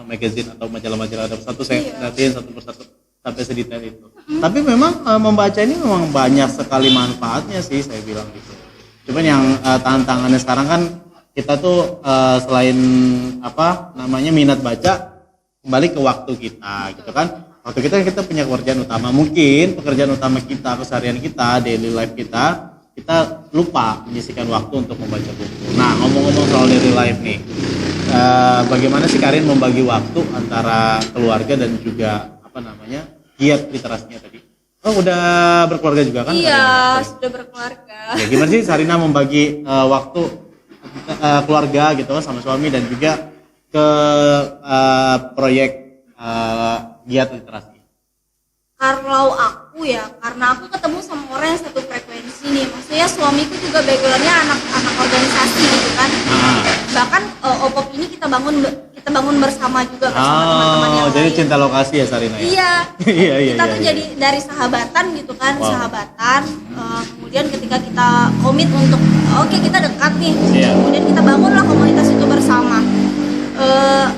magazine atau majalah-majalah ada satu, saya lihatin satu persatu sampai sedetail itu. Tapi memang membaca ini memang banyak sekali manfaatnya sih, saya bilang gitu. Cuman yang tantangannya sekarang kan kita tuh selain minat baca, kembali ke waktu kita gitu kan. Waktu kita punya pekerjaan utama, mungkin pekerjaan utama kita, keseharian kita, daily life kita kita lupa menyisihkan waktu untuk membaca buku. Nah, ngomong-ngomong soal daily life nih, bagaimana sih Karin membagi waktu antara keluarga dan juga giat literasinya tadi? Oh, udah berkeluarga juga kan? Iya, sudah berkeluarga. Ya, gimana sih Sarina membagi waktu keluarga gitu sama suami dan juga ke proyek giat literasi? Kalau aku ya, karena aku ketemu sama orang yang satu frekuensi nih, maksudnya suamiku juga backgroundnya anak organisasi gitu kan. Bahkan OPOP ini kita bangun bersama juga bersama teman-teman yang jadi lain. cinta lokasi ya Sarina ya? Iya. Iya. Kita tuh jadi dari sahabatan gitu kan, sahabatan. Kemudian ketika kita komit untuk oke, kita dekat nih, kemudian kita bangunlah komunitas itu bersama.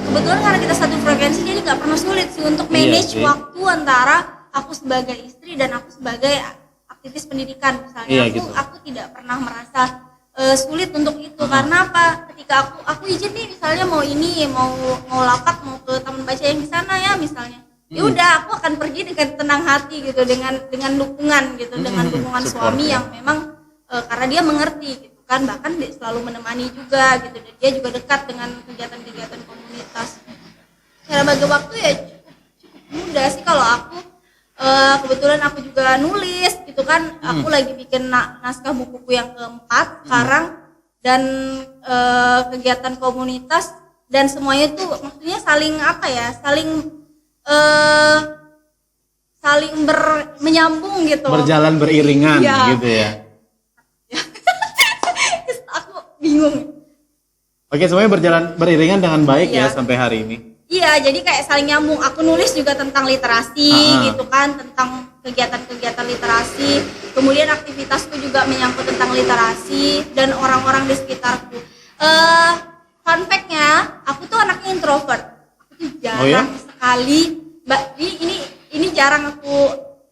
Kebetulan karena kita satu frekuensi, jadi nggak pernah sulit sih untuk manage waktu antara aku sebagai istri dan aku sebagai aktivis pendidikan misalnya. Aku tidak pernah merasa sulit untuk itu. Karena apa? Ketika aku izin nih, misalnya mau lapak, mau ke taman baca yang di sana ya misalnya, ya udah aku akan pergi dengan tenang hati gitu, dengan dukungan gitu, dengan dukungan suami yang memang karena dia mengerti gitu kan, bahkan dia selalu menemani juga gitu, dan dia juga dekat dengan kegiatan-kegiatan komunitas. Cara bagi waktu ya cukup mudah sih kalau aku. Kebetulan aku juga nulis gitu kan, aku lagi bikin naskah bukuku yang keempat sekarang, dan kegiatan komunitas dan semuanya itu maksudnya saling menyambung gitu, berjalan beriringan gitu ya. Aku bingung. Oke, semuanya berjalan beriringan dengan baik ya sampai hari ini. Iya, jadi kayak saling nyambung. Aku nulis juga tentang literasi gitu kan, tentang kegiatan-kegiatan literasi. Kemudian aktivitasku juga menyangkut tentang literasi dan orang-orang di sekitarku. Fun fact-nya, aku tuh anaknya introvert. Aku tuh jarang sekali. Ini jarang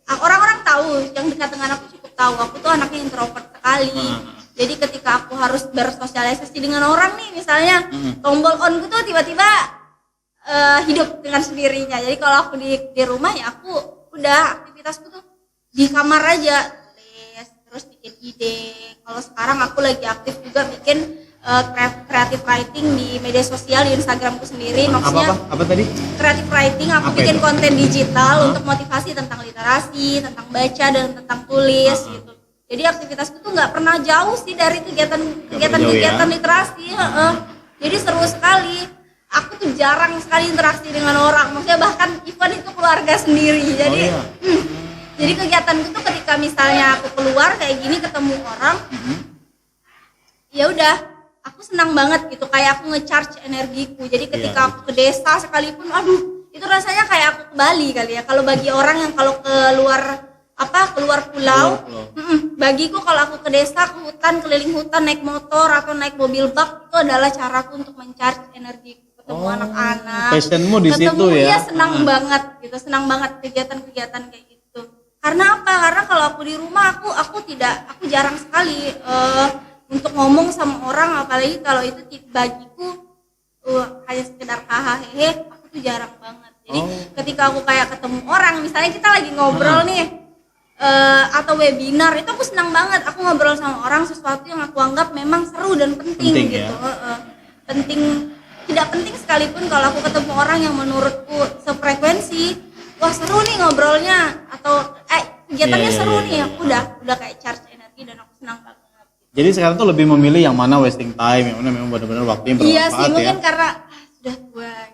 orang-orang tahu, yang dekat dengan aku cukup tahu. Aku tuh anaknya introvert sekali. Jadi ketika aku harus bersosialisasi dengan orang nih, misalnya tombol on tuh tiba-tiba hidup dengan sendirinya. Jadi kalau aku di rumah ya aku udah aktivitasku tuh di kamar aja, tulis, terus bikin ide. Kalau sekarang aku lagi aktif juga bikin creative writing di media sosial, di Instagramku sendiri. Maksudnya apa tadi? Creative writing, aku bikin konten digital untuk motivasi tentang literasi, tentang baca dan tentang tulis gitu. Jadi aktivitasku tuh nggak pernah jauh sih dari kegiatan literasi. Jadi seru sekali. Aku tuh jarang sekali interaksi dengan orang, maksudnya bahkan even itu keluarga sendiri. Jadi jadi kegiatanku tuh ketika misalnya aku keluar kayak gini ketemu orang, ya udah aku senang banget gitu, kayak aku nge-charge energiku. Jadi ketika aku ke desa sekalipun, aduh itu rasanya kayak aku ke Bali kali ya. Kalau bagi orang yang kalau keluar pulau, bagiku kalau aku ke desa, ke hutan, keliling hutan, naik motor atau naik mobil bak, itu adalah caraku untuk men-charge energiku. Ketemu anak-anak, passionmu di situ ya? Senang banget gitu, senang banget kegiatan-kegiatan kayak gitu. Karena apa? Karena kalau aku di rumah aku jarang sekali untuk ngomong sama orang, apalagi kalau itu bagiku hanya sekedar hahaha, aku tuh jarang banget. Jadi ketika aku kayak ketemu orang, misalnya kita lagi ngobrol nih, atau webinar, itu aku senang banget. Aku ngobrol sama orang sesuatu yang aku anggap memang seru dan penting gitu. Penting. Tidak penting sekalipun kalau aku ketemu orang yang menurutku sefrekuensi, wah seru nih ngobrolnya, atau kegiatannya seru nih, aku udah kayak charge energi dan aku senang banget. Jadi sekarang tuh lebih memilih yang mana wasting time, yang mana memang benar-benar waktu yang bermanfaat. Iya sih, mungkin karena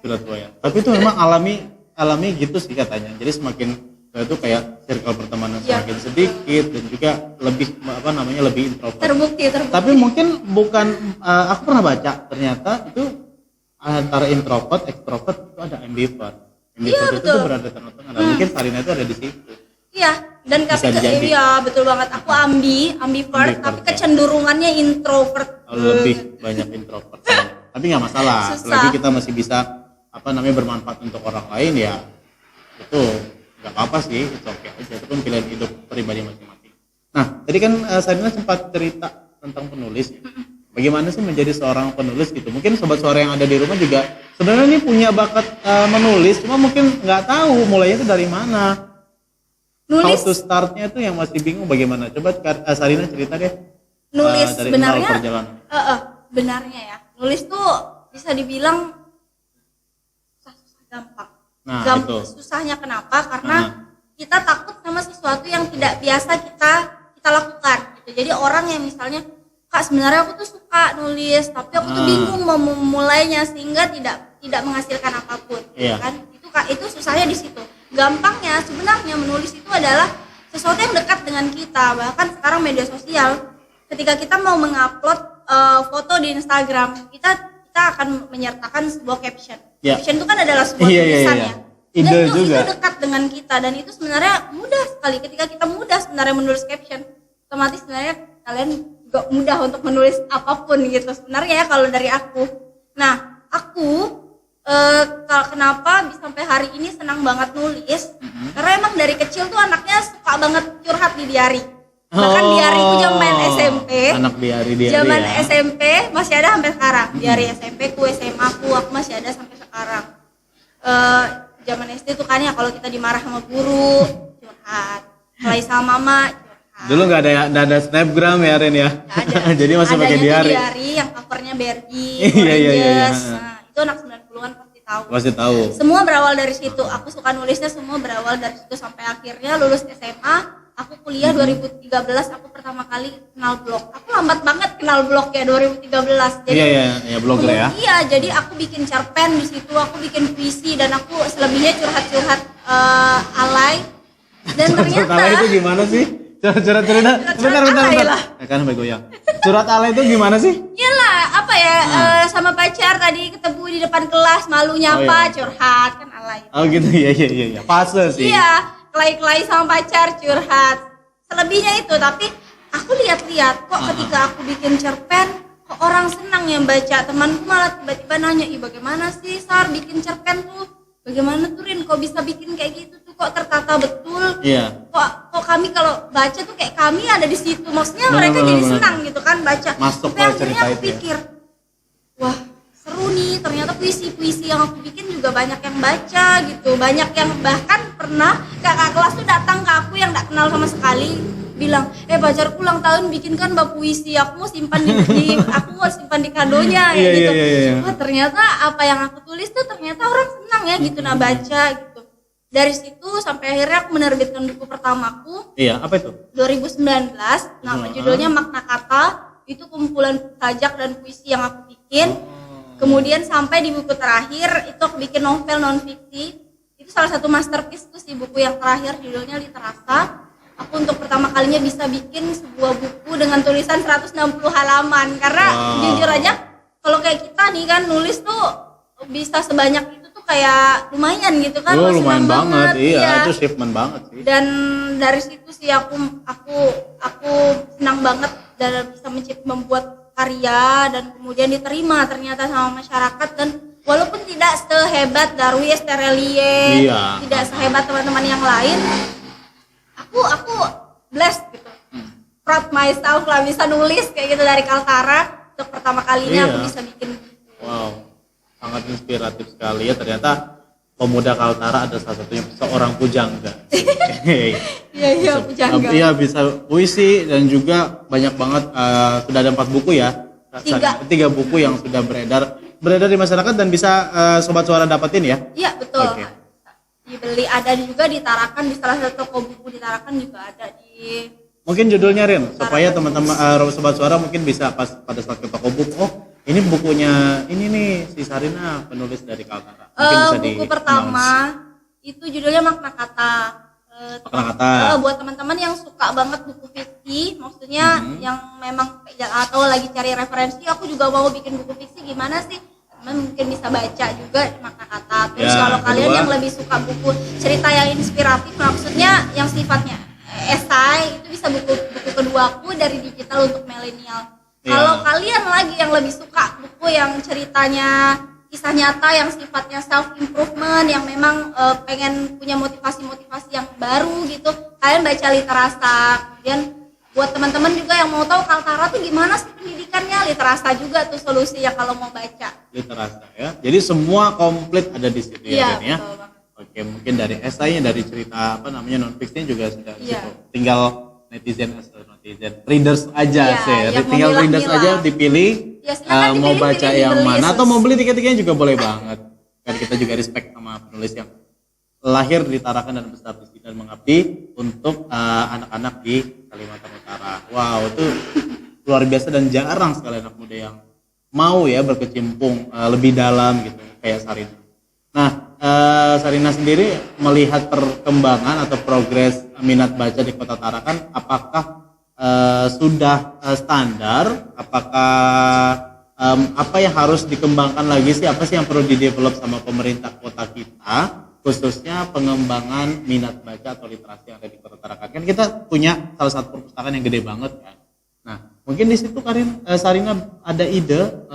sudah tua ya. Tapi itu memang alami gitu sih katanya. Jadi semakin itu kayak circle pertemanan semakin sedikit dan juga lebih lebih introvert. Terbukti. Tapi mungkin bukan, aku pernah baca ternyata itu antara introvert, extrovert itu ada ambivert. Ambivert itu berada di tengah-tengah. Mungkin Sarina itu ada di situ. Iya, dan iya betul banget. Aku ambivert, tapi kecenderungannya introvert. Lebih banyak introvert. Tapi nggak masalah. Selagi kita masih bisa bermanfaat untuk orang lain ya, itu nggak apa-apa sih, itu oke aja. Itu kan pilihan hidup pribadi masing-masing. Nah, tadi kan Sarina sempat cerita tentang penulis. Bagaimana sih menjadi seorang penulis gitu? Mungkin sobat suara yang ada di rumah juga sebenarnya ini punya bakat menulis, cuma mungkin nggak tahu mulainya itu dari mana. Nulis. How to startnya tuh yang masih bingung bagaimana? Coba Sarina cerita deh. Nulis Dari sebenarnya nol perjalanan. benarnya ya, nulis tuh bisa dibilang susah gampang. Nah, itu. Susahnya kenapa? Karena kita takut sama sesuatu yang tidak biasa kita lakukan gitu. Jadi orang yang misalnya, Kak sebenarnya aku tuh suka nulis tapi aku tuh bingung mau memulainya sehingga tidak menghasilkan apapun gitu kan. Itu susahnya di situ. Gampangnya sebenarnya menulis itu adalah sesuatu yang dekat dengan kita. Bahkan sekarang media sosial, ketika kita mau mengupload foto di Instagram, kita akan menyertakan sebuah caption. Caption itu kan adalah sebuah tulisan ya. Dan itu dekat dengan kita, dan itu sebenarnya mudah sekali. Ketika kita mudah sebenarnya menulis caption, otomatis sebenarnya kalian juga mudah untuk menulis apapun gitu sebenarnya ya kalau dari aku. Nah, aku kenapa sampai hari ini senang banget nulis? Karena emang dari kecil tuh anaknya suka banget curhat di diary. Bahkan diariku zaman SMP. Anak diary zaman ya. SMP masih ada sampai sekarang. Diary SMP ku, SMA ku, aku masih ada sampai sekarang. Zaman SD tuh kan ya kalau kita dimarah sama guru curhat, mulai sama mama curhat. Dulu nggak ada snapgram ya Ren ya. Ada. Jadi masih pakai diary. Diary yang covernya Bergi, Iya. Nah, itu anak 90-an pasti tahu. Pasti tahu. Semua berawal dari situ. Aku suka nulisnya semua berawal dari situ sampai akhirnya lulus SMA. Aku kuliah 2013, aku pertama kali kenal blog. Aku lambat banget kenal blog ya 2013. Jadi Iya, blogger ya. Iya, jadi aku bikin cerpen di situ, aku bikin puisi dan aku selebihnya curhat-curhat alay. Dan ternyata alay itu gimana sih? Curhat cerita. Bentar. Kan sampai goyang. Curhat alay itu gimana sih? Iyalah, apa ya? Sama pacar tadi ketemu di depan kelas, malu nyapa, curhat kan alay. Oh gitu, iya. Fase sih. Iya. Kelai-kelai sama pacar curhat, selebihnya itu. Tapi aku lihat-lihat kok ketika aku bikin cerpen kok orang senang yang baca. Temanku malah tiba-tiba nanya, bagaimana sih Sar bikin cerpen tuh, bagaimana tuh Rin kok bisa bikin kayak gitu tuh, kok tertata betul. Iya. Kok kami kalau baca tuh kayak kami ada di situ, maksudnya mereka jadi senang gitu kan baca. Masuk tapi ke akhirnya cerita aku itu pikir, wah seru nih, ternyata puisi-puisi yang aku bikin juga banyak yang baca gitu, banyak yang bahkan pernah kakak kelas tuh datang ke aku yang gak kenal sama sekali, bilang, pacarku ulang tahun bikinkan bab puisi, aku mau simpan aku mau simpan di kadonya ya gitu. Iya. Wah ternyata apa yang aku tulis tuh ternyata orang senang ya gitu, nah baca gitu. Dari situ sampai akhirnya aku menerbitkan buku pertamaku. Iya, apa itu? 2019, nama judulnya Makna Kata. Itu kumpulan sajak dan puisi yang aku bikin. Kemudian sampai di buku terakhir itu aku bikin novel non fiksi. Itu salah satu masterpiece tuh si buku yang terakhir, judulnya Literasa. Aku untuk pertama kalinya bisa bikin sebuah buku dengan tulisan 160 halaman. Karena jujur aja kalau kayak kita nih kan nulis tuh bisa sebanyak itu tuh kayak lumayan gitu kan. Lumayan banget. Iya, itu achievement banget sih. Dan dari situ sih aku senang banget dan bisa membuat karya dan kemudian diterima ternyata sama masyarakat. Dan walaupun tidak sehebat Darwis Terelie, tidak sehebat teman-teman yang lain, aku blessed gitu, proud myself lah bisa nulis kayak gitu dari Kaltara. Untuk pertama kalinya aku bisa bikin. Wow, sangat inspiratif sekali ya. Ternyata pemuda Kaltara ada salah satunya seorang pujangga. Iya pujangga. Iya, bisa puisi dan juga banyak banget. Sudah ada 4 buku ya. 3 buku yang sudah beredar di masyarakat dan bisa Sobat Suara dapetin ya. Iya betul. Dibeli, ada juga di Tarakan, di salah satu toko buku di Tarakan juga ada di. Mungkin judulnya Rin, supaya teman-teman Sobat Suara mungkin bisa pada saat ke toko buku, ini bukunya ini nih si Sarina, penulis dari Kaltara. Buku pertama itu judulnya Makna Kata. Buat teman-teman yang suka banget buku fiksi, maksudnya yang memang atau lagi cari referensi, aku juga mau bikin buku fiksi, gimana sih? Mungkin bisa baca juga Makna Kata. Terus kalau kalian yang lebih suka buku cerita yang inspiratif, maksudnya yang sifatnya esai, itu bisa buku keduaku dari Digital untuk Milenial. Kalau kalian lagi yang lebih suka buku yang ceritanya kisah nyata yang sifatnya self improvement, yang memang pengen punya motivasi yang baru gitu, kalian baca Literasa. Kemudian buat teman-teman juga yang mau tahu Kaltara tuh gimana sih pendidikannya, Literasa juga tuh solusinya kalau mau baca. Literasa ya. Jadi semua komplit ada di sini ya. Oke, mungkin dari esainya, dari cerita apa namanya non fiction juga sudah Iya. situ. Tinggal netizen readers aja Iya, sih. yang Tinggal mau readers milah-milah. aja dipilih Ya, silakan mau dipilih, baca pilih, yang dibeli, mana atau Sus. mau beli tiket-tiketnya juga boleh banget. Kan kita juga respect sama penulis yang lahir di Tarakan dan besar di sini dan mengabdi untuk anak-anak di Kalimantan Utara. Wow, itu luar biasa dan jarang sekali anak muda yang mau ya berkecimpung lebih dalam gitu kayak Sarina. Nah, Sarina sendiri melihat perkembangan atau progres minat baca di Kota Tarakan, apakah sudah standar? Apakah apa yang harus dikembangkan lagi sih? Apa sih yang perlu didevelop sama pemerintah kota kita, khususnya pengembangan minat baca atau literasi yang ada di Kota Tarakan? Kan kita punya salah satu perpustakaan yang gede banget kan. Nah, mungkin di situ Sarina ada ide,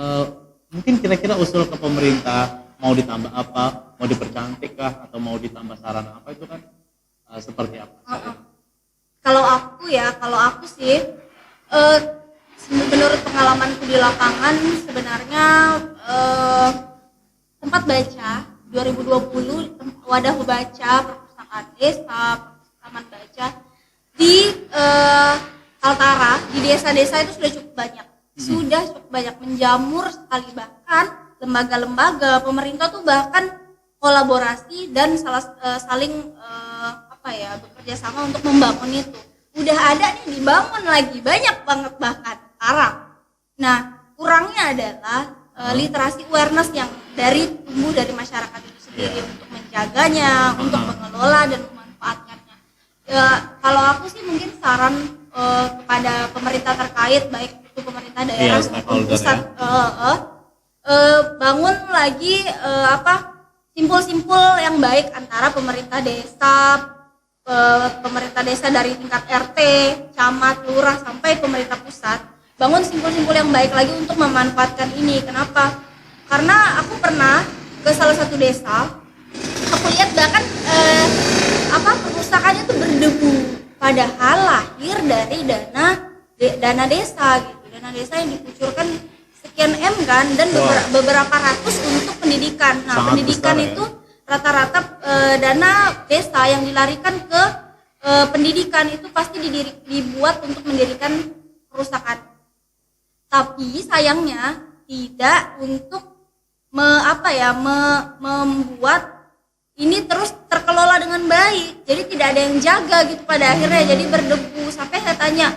mungkin kira-kira usul ke pemerintah mau ditambah apa, mau dipercantik kah, atau mau ditambah sarana apa itu kan seperti apa? Kalau aku sih menurut pengalamanku di lapangan sebenarnya tempat baca 2020 wadah baca perpustakaan desa, taman baca di Kaltara di desa-desa itu sudah cukup banyak menjamur sekali, bahkan lembaga-lembaga pemerintah tuh bahkan kolaborasi dan saling bekerja sama untuk membangun itu. Udah ada nih dibangun lagi banyak banget bahkan sekarang. Nah, kurangnya adalah literasi awareness yang tumbuh dari masyarakat itu sendiri untuk menjaganya, untuk mengelola dan memanfaatkannya. Kalau aku sih mungkin saran kepada pemerintah terkait, baik itu pemerintah daerah maupun pusat, bangun lagi simpul-simpul yang baik antara pemerintah desa dari tingkat RT, camat, lurah sampai pemerintah pusat. Bangun simpul-simpul yang baik lagi untuk memanfaatkan ini. Kenapa? Karena aku pernah ke salah satu desa, aku lihat bahkan perpustakaannya tuh berdebu, padahal lahir dari dana desa gitu. Dana desa yang dikucurkan sekian M kan, dan beberapa ratus untuk pendidikan. Nah, sangat pendidikan besar, itu rata-rata dana desa yang dilarikan ke pendidikan itu pasti dibuat untuk mendirikan perusahaan. Tapi sayangnya tidak untuk membuat ini terus terkelola dengan baik. Jadi tidak ada yang jaga gitu pada akhirnya, jadi berdebu. Sampai saya tanya,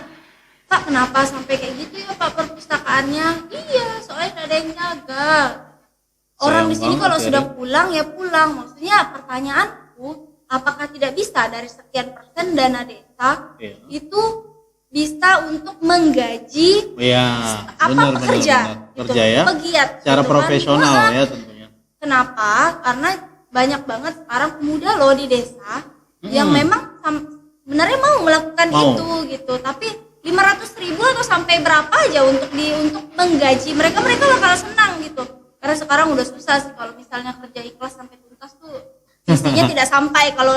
Pak, kenapa sampai kayak gitu ya Pak perpustakaannya? Iya, soalnya tidak ada yang jaga. Orang di sini kalau sudah pulang ya pulang. Maksudnya pertanyaanku, apakah tidak bisa dari sekian persen dana desa itu bisa untuk menggaji pekerja ya, pegiat secara gitu profesional kan? ya tentunya. Kenapa? Karena banyak banget sekarang pemuda loh di desa yang memang sebenarnya mau melakukan itu gitu, tapi 500.000 atau sampai berapa aja untuk menggaji mereka bakal senang gitu. Karena sekarang udah susah sih kalau misalnya kerja ikhlas sampai tuntas tuh visinya tidak sampai. Kalau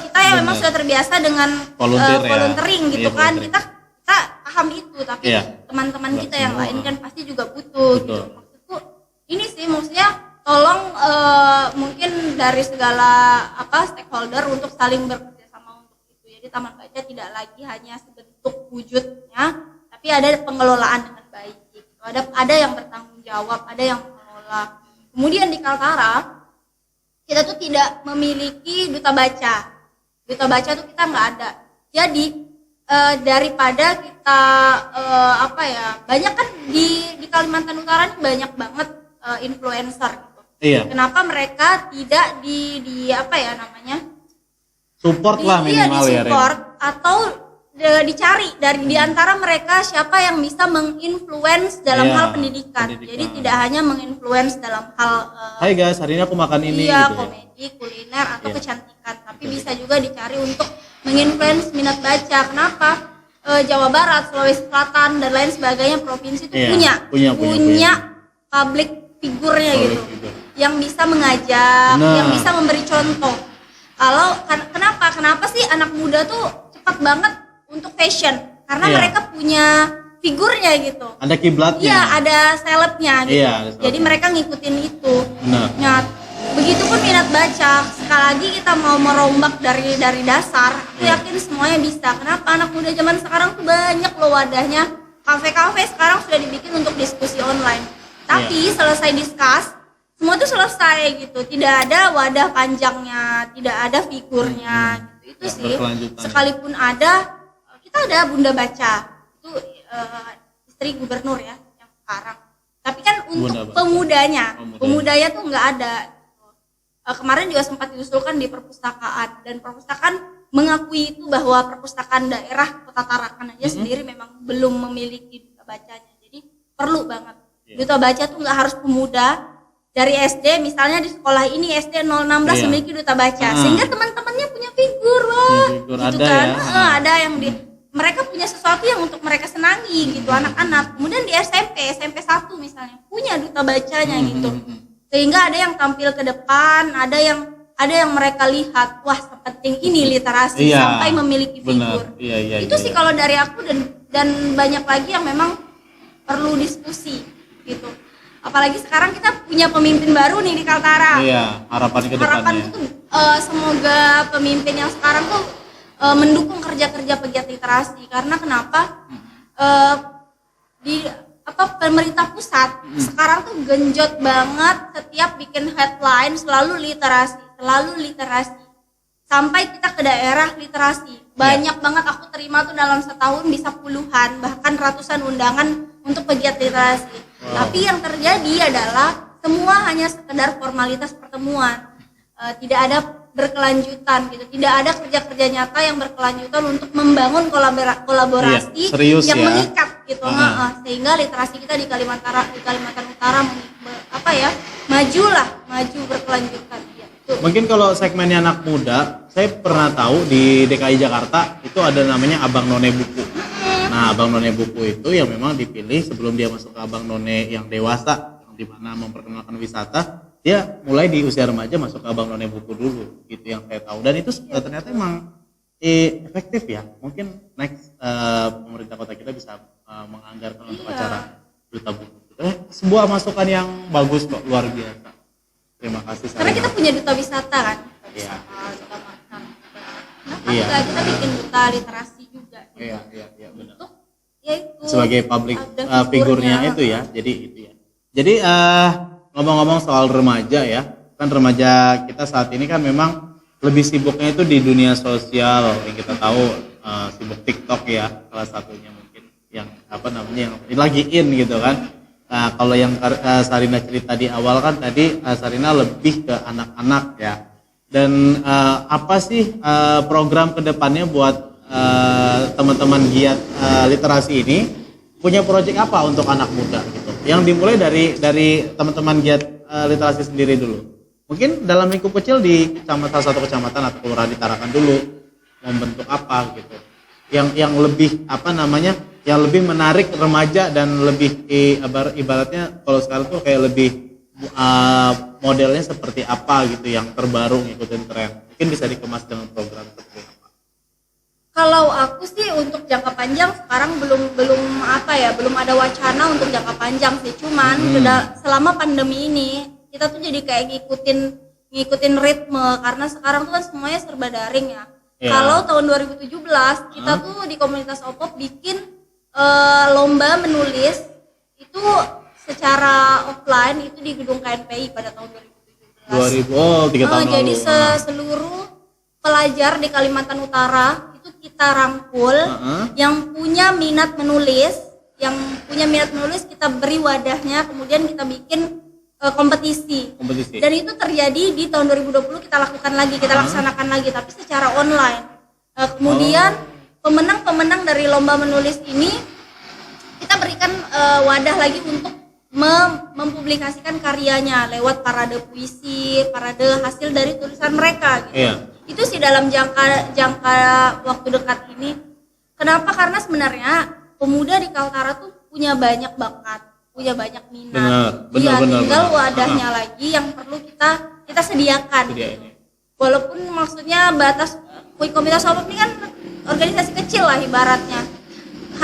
kita yang memang sudah terbiasa dengan volunteering gitu kan, kita paham itu, tapi teman-teman kita yang lain kan pasti juga butuh gitu. Maksudku ini sih, maksudnya tolong mungkin dari segala stakeholder untuk saling bekerja sama untuk itu. Jadi taman baca tidak lagi hanya sebentuk wujudnya, tapi ada pengelolaan dengan baik gitu. Ada yang bertanggung jawab, ada yang mengelola. Kemudian di Kaltara kita tuh tidak memiliki duta baca. Duta baca tuh kita nggak ada. Jadi daripada kita banyak kan di Kalimantan Utara ini banyak banget influencer gitu. Iya. Kenapa mereka tidak support lah minimal ya, support atau dicari di antara mereka siapa yang bisa menginfluence dalam hal pendidikan. Jadi tidak hanya menginfluence dalam hal hai guys, hari ini aku makan ini gitu komedi, kuliner atau kecantikan, tapi bisa juga dicari untuk menginfluence minat baca. Kenapa? Jawa Barat, Sulawesi Selatan dan lain sebagainya provinsi itu punya public figurnya gitu. Yang bisa mengajak, yang bisa memberi contoh. Kenapa sih anak muda tuh cepat banget untuk fashion? Karena mereka punya figurnya gitu. Ada kiblatnya. Iya, ada selebnya gitu. Jadi mereka ngikutin itu. Nah, Begitupun minat baca, sekali lagi kita mau merombak dari dasar, aku yakin semuanya bisa. Kenapa? Anak muda zaman sekarang tuh banyak loh wadahnya. Kafe-kafe sekarang sudah dibikin untuk diskusi online. Tapi selesai diskus, semua tuh selesai gitu. Tidak ada wadah panjangnya, tidak ada figurnya. Gitu. Itu sih. Sekalipun ada, kita ada Bunda Baca. Itu istri gubernur ya yang sekarang. Tapi kan untuk pemudanya tuh nggak ada. Kemarin juga sempat diusulkan di perpustakaan, dan perpustakaan mengakui itu bahwa perpustakaan daerah Kota Tarakan aja sendiri memang belum memiliki duta bacanya. Jadi perlu banget. Duta baca tuh nggak harus pemuda, dari SD misalnya di sekolah ini SD 016 memiliki duta baca, sehingga teman-temannya punya figur, gitu ada kan? Ya. Ada yang mereka punya sesuatu yang untuk mereka senangi gitu, anak-anak. Kemudian di SMP 1 misalnya punya duta bacanya gitu. Sehingga ada yang tampil ke depan, ada yang mereka lihat, wah sepenting ini literasi sampai memiliki figur. Itu sih kalau dari aku, dan banyak lagi yang memang perlu diskusi gitu. Apalagi sekarang kita punya pemimpin baru nih di Kaltara. Iya, harapan ke depannya. Harapan itu semoga pemimpin yang sekarang tuh mendukung kerja-kerja pegiat literasi. Karena kenapa? Pemerintah pusat sekarang tuh genjot banget, setiap bikin headline selalu literasi, sampai kita ke daerah literasi banyak banget. Aku terima tuh dalam setahun bisa puluhan bahkan ratusan undangan untuk pegiat literasi. Tapi yang terjadi adalah semua hanya sekedar formalitas pertemuan, tidak ada berkelanjutan gitu, tidak ada kerja-kerja nyata yang berkelanjutan untuk membangun kolaborasi yang mengikat gitu. Sehingga literasi kita di Kalimantan Utara maju berkelanjutan gitu. Mungkin kalau segmennya anak muda, saya pernah tahu di DKI Jakarta itu ada namanya Abang None Buku. Nah, Abang None Buku itu yang memang dipilih sebelum dia masuk ke Abang None yang dewasa, yang dimana memperkenalkan wisata. Dia mulai di usia remaja masuk ke Abang None Buku dulu, gitu yang saya tahu. Dan itu ternyata emang efektif ya. Mungkin next pemerintah kota kita bisa menganggarkan untuk acara duta buku. Sebuah masukan yang bagus kok, luar biasa. Terima kasih. Karena kita punya duta wisata kan, duta makan. Kenapa kita bikin duta literasi juga? Gitu. Iya benar. Untuk yaitu sebagai public figurnya itu ya. Jadi itu ya. Jadi ngomong-ngomong soal remaja ya, kan remaja kita saat ini kan memang lebih sibuknya itu di dunia sosial. Yang kita tahu sibuk TikTok ya, salah satunya mungkin yang yang lagi in gitu kan. Nah, kalau yang Sarina cerita di awal kan tadi Sarina lebih ke anak-anak ya. Dan apa sih program kedepannya buat teman-teman giat literasi ini? Punya proyek apa untuk anak muda gitu? Yang dimulai dari teman-teman giat literasi sendiri dulu. Mungkin dalam lingkup kecil di salah satu kecamatan atau kelurahan di Tarakan dulu membentuk apa gitu. Yang lebih yang lebih menarik remaja dan lebih ibaratnya kalau sekarang tuh kayak lebih modelnya seperti apa gitu yang terbaru ngikutin tren. Mungkin bisa dikemas dengan program seperti apa. Kalau aku sih untuk jangka panjang sekarang belum ada wacana untuk jangka panjang sih. Cuman selama pandemi ini kita tuh jadi kayak ngikutin ritme, karena sekarang tuh kan semuanya serba daring ya. Kalau tahun 2017 kita tuh di komunitas OPOP bikin lomba menulis itu secara offline itu di gedung KNPI pada tahun 2017. 3 tahun lalu. Jadi seluruh pelajar di Kalimantan Utara itu kita rangkul, yang punya minat menulis kita beri wadahnya, kemudian kita bikin kompetisi. Dan itu terjadi di tahun 2020 kita laksanakan lagi tapi secara online. Kemudian pemenang dari lomba menulis ini kita berikan wadah lagi untuk mempublikasikan karyanya lewat parade puisi, parade hasil dari tulisan mereka gitu. Itu sih dalam jangka waktu dekat ini. Kenapa? Karena sebenarnya pemuda di Kaltara tuh punya banyak bakat, punya banyak minat. Tinggal wadahnya lagi yang perlu kita sediakan. Walaupun maksudnya batas komunitas OPOP ini kan organisasi kecil lah ibaratnya.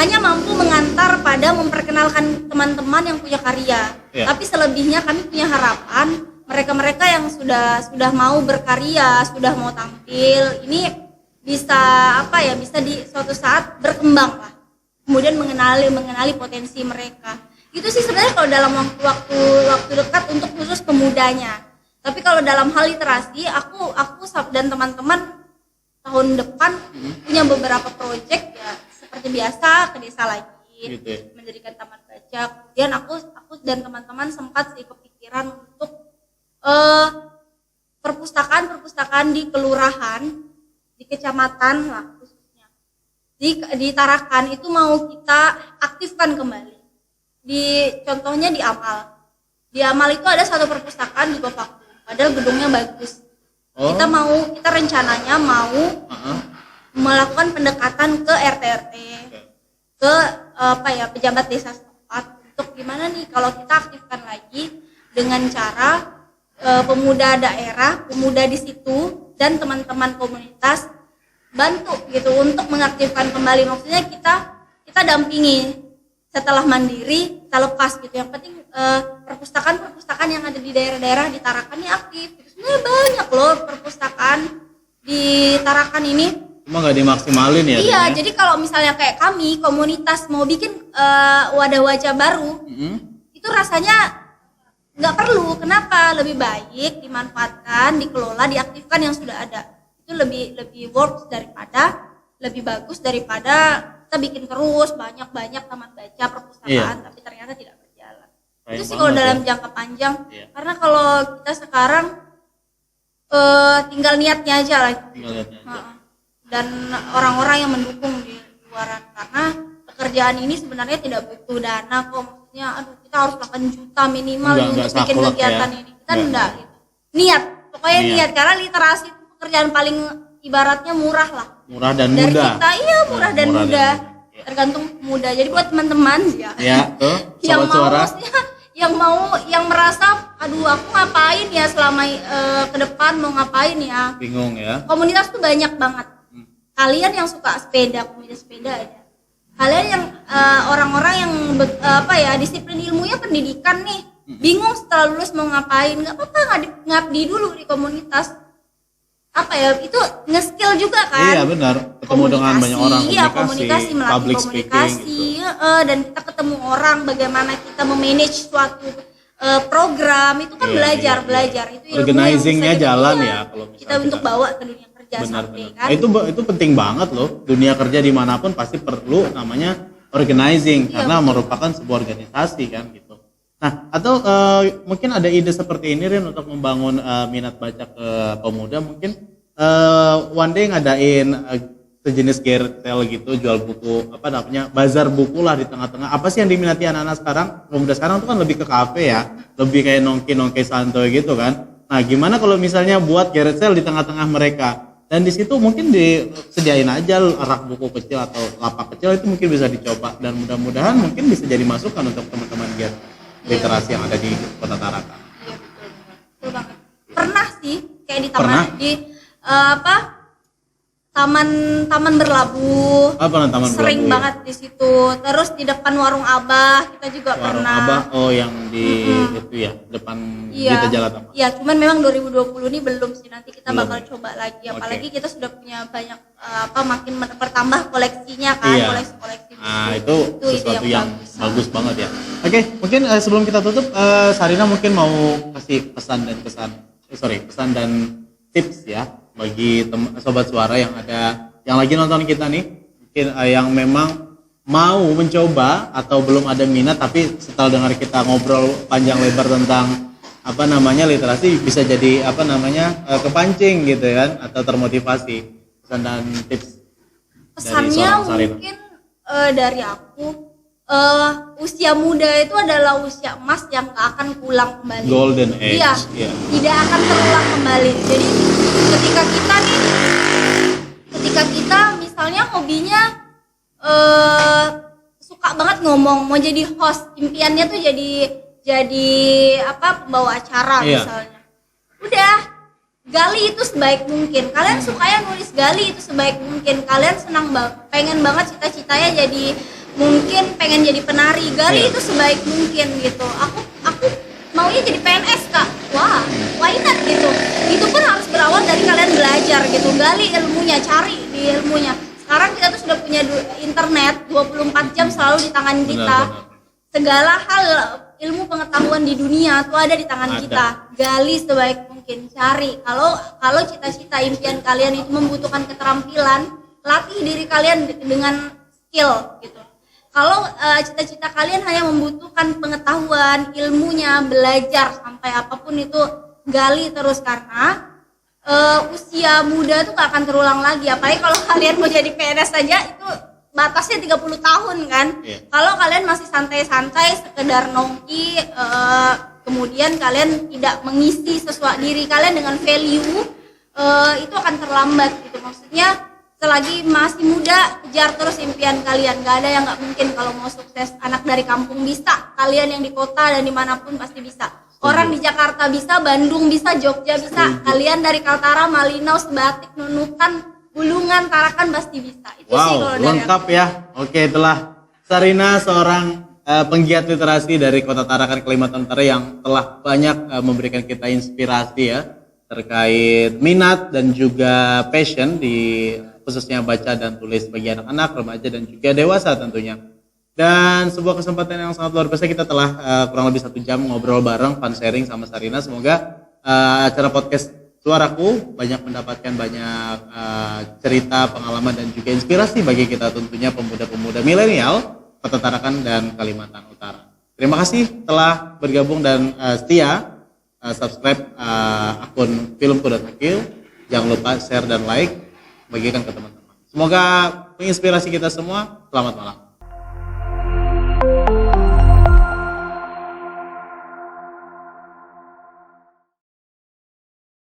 Hanya mampu mengantar pada memperkenalkan teman-teman yang punya karya. Tapi selebihnya kami punya harapan mereka-mereka yang sudah mau berkarya, sudah mau tampil, ini bisa bisa di suatu saat berkembang lah. Kemudian mengenali potensi mereka. Itu sih sebenarnya kalau dalam waktu dekat untuk khusus pemudanya. Tapi kalau dalam hal literasi, aku dan teman-teman tahun depan punya beberapa proyek ya seperti biasa ke desa lagi, gitu. mendirikan taman baca. Kemudian aku dan teman-teman sempat sih kepikiran untuk perpustakaan di kelurahan, di kecamatan lah khususnya. Di Tarakan itu mau kita aktifkan kembali. Contohnya di Amal. Di Amal itu ada satu perpustakaan di Bapakku. Padahal gedungnya bagus. Oh. Kita rencananya mau melakukan pendekatan ke RT-RT, ke pejabat desa setempat untuk gimana nih kalau kita aktifkan lagi dengan cara pemuda daerah, pemuda di situ dan teman-teman komunitas bantu gitu untuk mengaktifkan kembali. Maksudnya kita dampingi setelah mandiri, kita lepas gitu. Yang penting perpustakaan yang ada di daerah-daerah di Tarakan ini aktif. Sebenarnya banyak loh perpustakaan di Tarakan ini. Cuma nggak dimaksimalin ya? Iya, jadi kalau misalnya kayak kami komunitas mau bikin wadah wajah baru, itu rasanya nggak perlu. Kenapa? Lebih baik dimanfaatkan, dikelola, diaktifkan yang sudah ada. Itu lebih works daripada, lebih bagus daripada kita bikin terus banyak taman baca perpustakaan tapi ternyata tidak berjalan. Itu sih kalau dalam jangka panjang. Karena kalau kita sekarang tinggal niatnya aja lah. Dan orang-orang yang mendukung di luaran, karena pekerjaan ini sebenarnya tidak butuh dana kok. Maksudnya kita harus 8 juta minimal untuk bikin kegiatan ini. Kita enggak gitu. Niat, pokoknya niat. Karena literasi itu pekerjaan paling ibaratnya murah lah. Murah dan dari mudah. Kita murah dan mudah. Tergantung mudah. Jadi buat teman-teman tuh, yang merasa aduh aku ngapain ya selama ke depan mau ngapain ya. Bingung ya. Komunitas tuh banyak banget. Kalian yang suka sepeda, komunitas sepeda ada. Kalian yang orang-orang yang disiplin ilmunya pendidikan nih, bingung setelah lulus mau ngapain, nggak apa-apa ngabdi dulu di komunitas. Itu nge-skill juga kan? Iya benar, ketemu dengan banyak orang, komunikasi, melatih public komunikasi, speaking, gitu. Dan kita ketemu orang, bagaimana kita memanage suatu program itu kan belajar. Itu ilmu organizingnya jalan ya kalau misalnya kita untuk bawa ke dunia kerja sampai kan. Itu penting banget loh. Dunia kerja dimanapun pasti perlu namanya organizing karena merupakan sebuah organisasi kan gitu. Nah, atau mungkin ada ide seperti ini Rin untuk membangun minat baca ke pemuda, mungkin one day ngadain sejenis garage sale gitu, jual buku, bazar buku lah di tengah-tengah. Apa sih yang diminati anak-anak sekarang? Pemuda sekarang tuh kan lebih ke kafe ya, lebih kayak nongki santuy gitu kan. Nah, gimana kalau misalnya buat garage sale di tengah-tengah mereka? Dan di situ mungkin disediain aja rak buku kecil atau lapak kecil, itu mungkin bisa dicoba dan mudah-mudahan mungkin bisa jadi masukan untuk teman-teman literasi yang ada di Kota Tarakan. Iya betul banget. Pernah sih kayak di taman berlabuh. Taman sering berlabuh, banget di situ. Terus di depan warung Abah kita juga warung pernah. Abah, yang di itu ya, depan Gita Jalatama. Iya, cuman memang 2020 ini belum sih, nanti kita bakal coba lagi. Apalagi kita sudah punya banyak makin bertambah koleksinya kan, koleksi-koleksi. Nah, itu sesuatu yang bagus banget ya. Oke, mungkin sebelum kita tutup, Sarina mungkin mau kasih pesan dan tips ya bagi sobat suara yang lagi nonton kita nih, mungkin yang memang mau mencoba atau belum ada minat, tapi setelah dengar kita ngobrol panjang lebar tentang literasi, bisa jadi kepancing gitu kan, atau termotivasi. Pesan dan tips pesannya mungkin dari aku, usia muda itu adalah usia emas yang gak akan pulang kembali. Golden age. Iya. Tidak akan terulang kembali. Jadi ketika kita misalnya hobinya suka banget ngomong, mau jadi host, impiannya tuh jadi pembawa acara misalnya. Udah, gali itu sebaik mungkin. Kalian sukanya nulis, gali itu sebaik mungkin. Kalian pengen banget cita-citanya pengen jadi penari, gali itu sebaik mungkin gitu. Aku maunya jadi PNS Kak. why not gitu. Itu pun harus berawal dari kalian belajar gitu, gali ilmunya, cari di ilmunya. Sekarang kita tuh sudah punya internet 24 jam selalu di tangan kita. Segala hal ilmu pengetahuan di dunia tuh ada di tangan kita. Gali sebaik mungkin, cari. Kalau cita-cita impian kalian itu membutuhkan keterampilan, latih diri kalian dengan skill gitu. Kalau cita-cita kalian hanya membutuhkan pengetahuan, ilmunya, belajar sampai apapun itu, gali terus, karena usia muda tuh gak akan terulang lagi. Apalagi kalau kalian mau jadi PNS saja itu batasnya 30 tahun kan. Kalau kalian masih santai-santai sekedar nongki, kemudian kalian tidak mengisi sesuatu diri kalian dengan value, itu akan terlambat gitu. Maksudnya selagi masih muda, kejar terus impian kalian. Gak ada yang gak mungkin kalau mau sukses. Anak dari kampung bisa, kalian yang di kota dan dimanapun pasti bisa. Orang di Jakarta bisa, Bandung bisa, Jogja bisa. Kalian dari Kaltara, Malinau, Sebatik, Nunukan, Bulungan, Tarakan pasti bisa. Itu sih kalau lengkap ya. Oke, itulah Sarina, seorang penggiat literasi dari Kota Tarakan, Kalimantan Utara, yang telah banyak memberikan kita inspirasi ya terkait minat dan juga passion di khususnya baca dan tulis bagi anak-anak, remaja dan juga dewasa tentunya. Dan sebuah kesempatan yang sangat luar biasa, kita telah kurang lebih 1 jam ngobrol bareng, fun sharing sama Sarina. Semoga acara podcast Suaraku banyak mendapatkan banyak cerita, pengalaman dan juga inspirasi bagi kita tentunya pemuda-pemuda milenial Kota Tarakan dan Kalimantan Utara. Terima kasih telah bergabung dan setia subscribe akun Filmku.Hakil. Jangan lupa share dan like, bagikan ke teman-teman. Semoga menginspirasi kita semua. Selamat malam.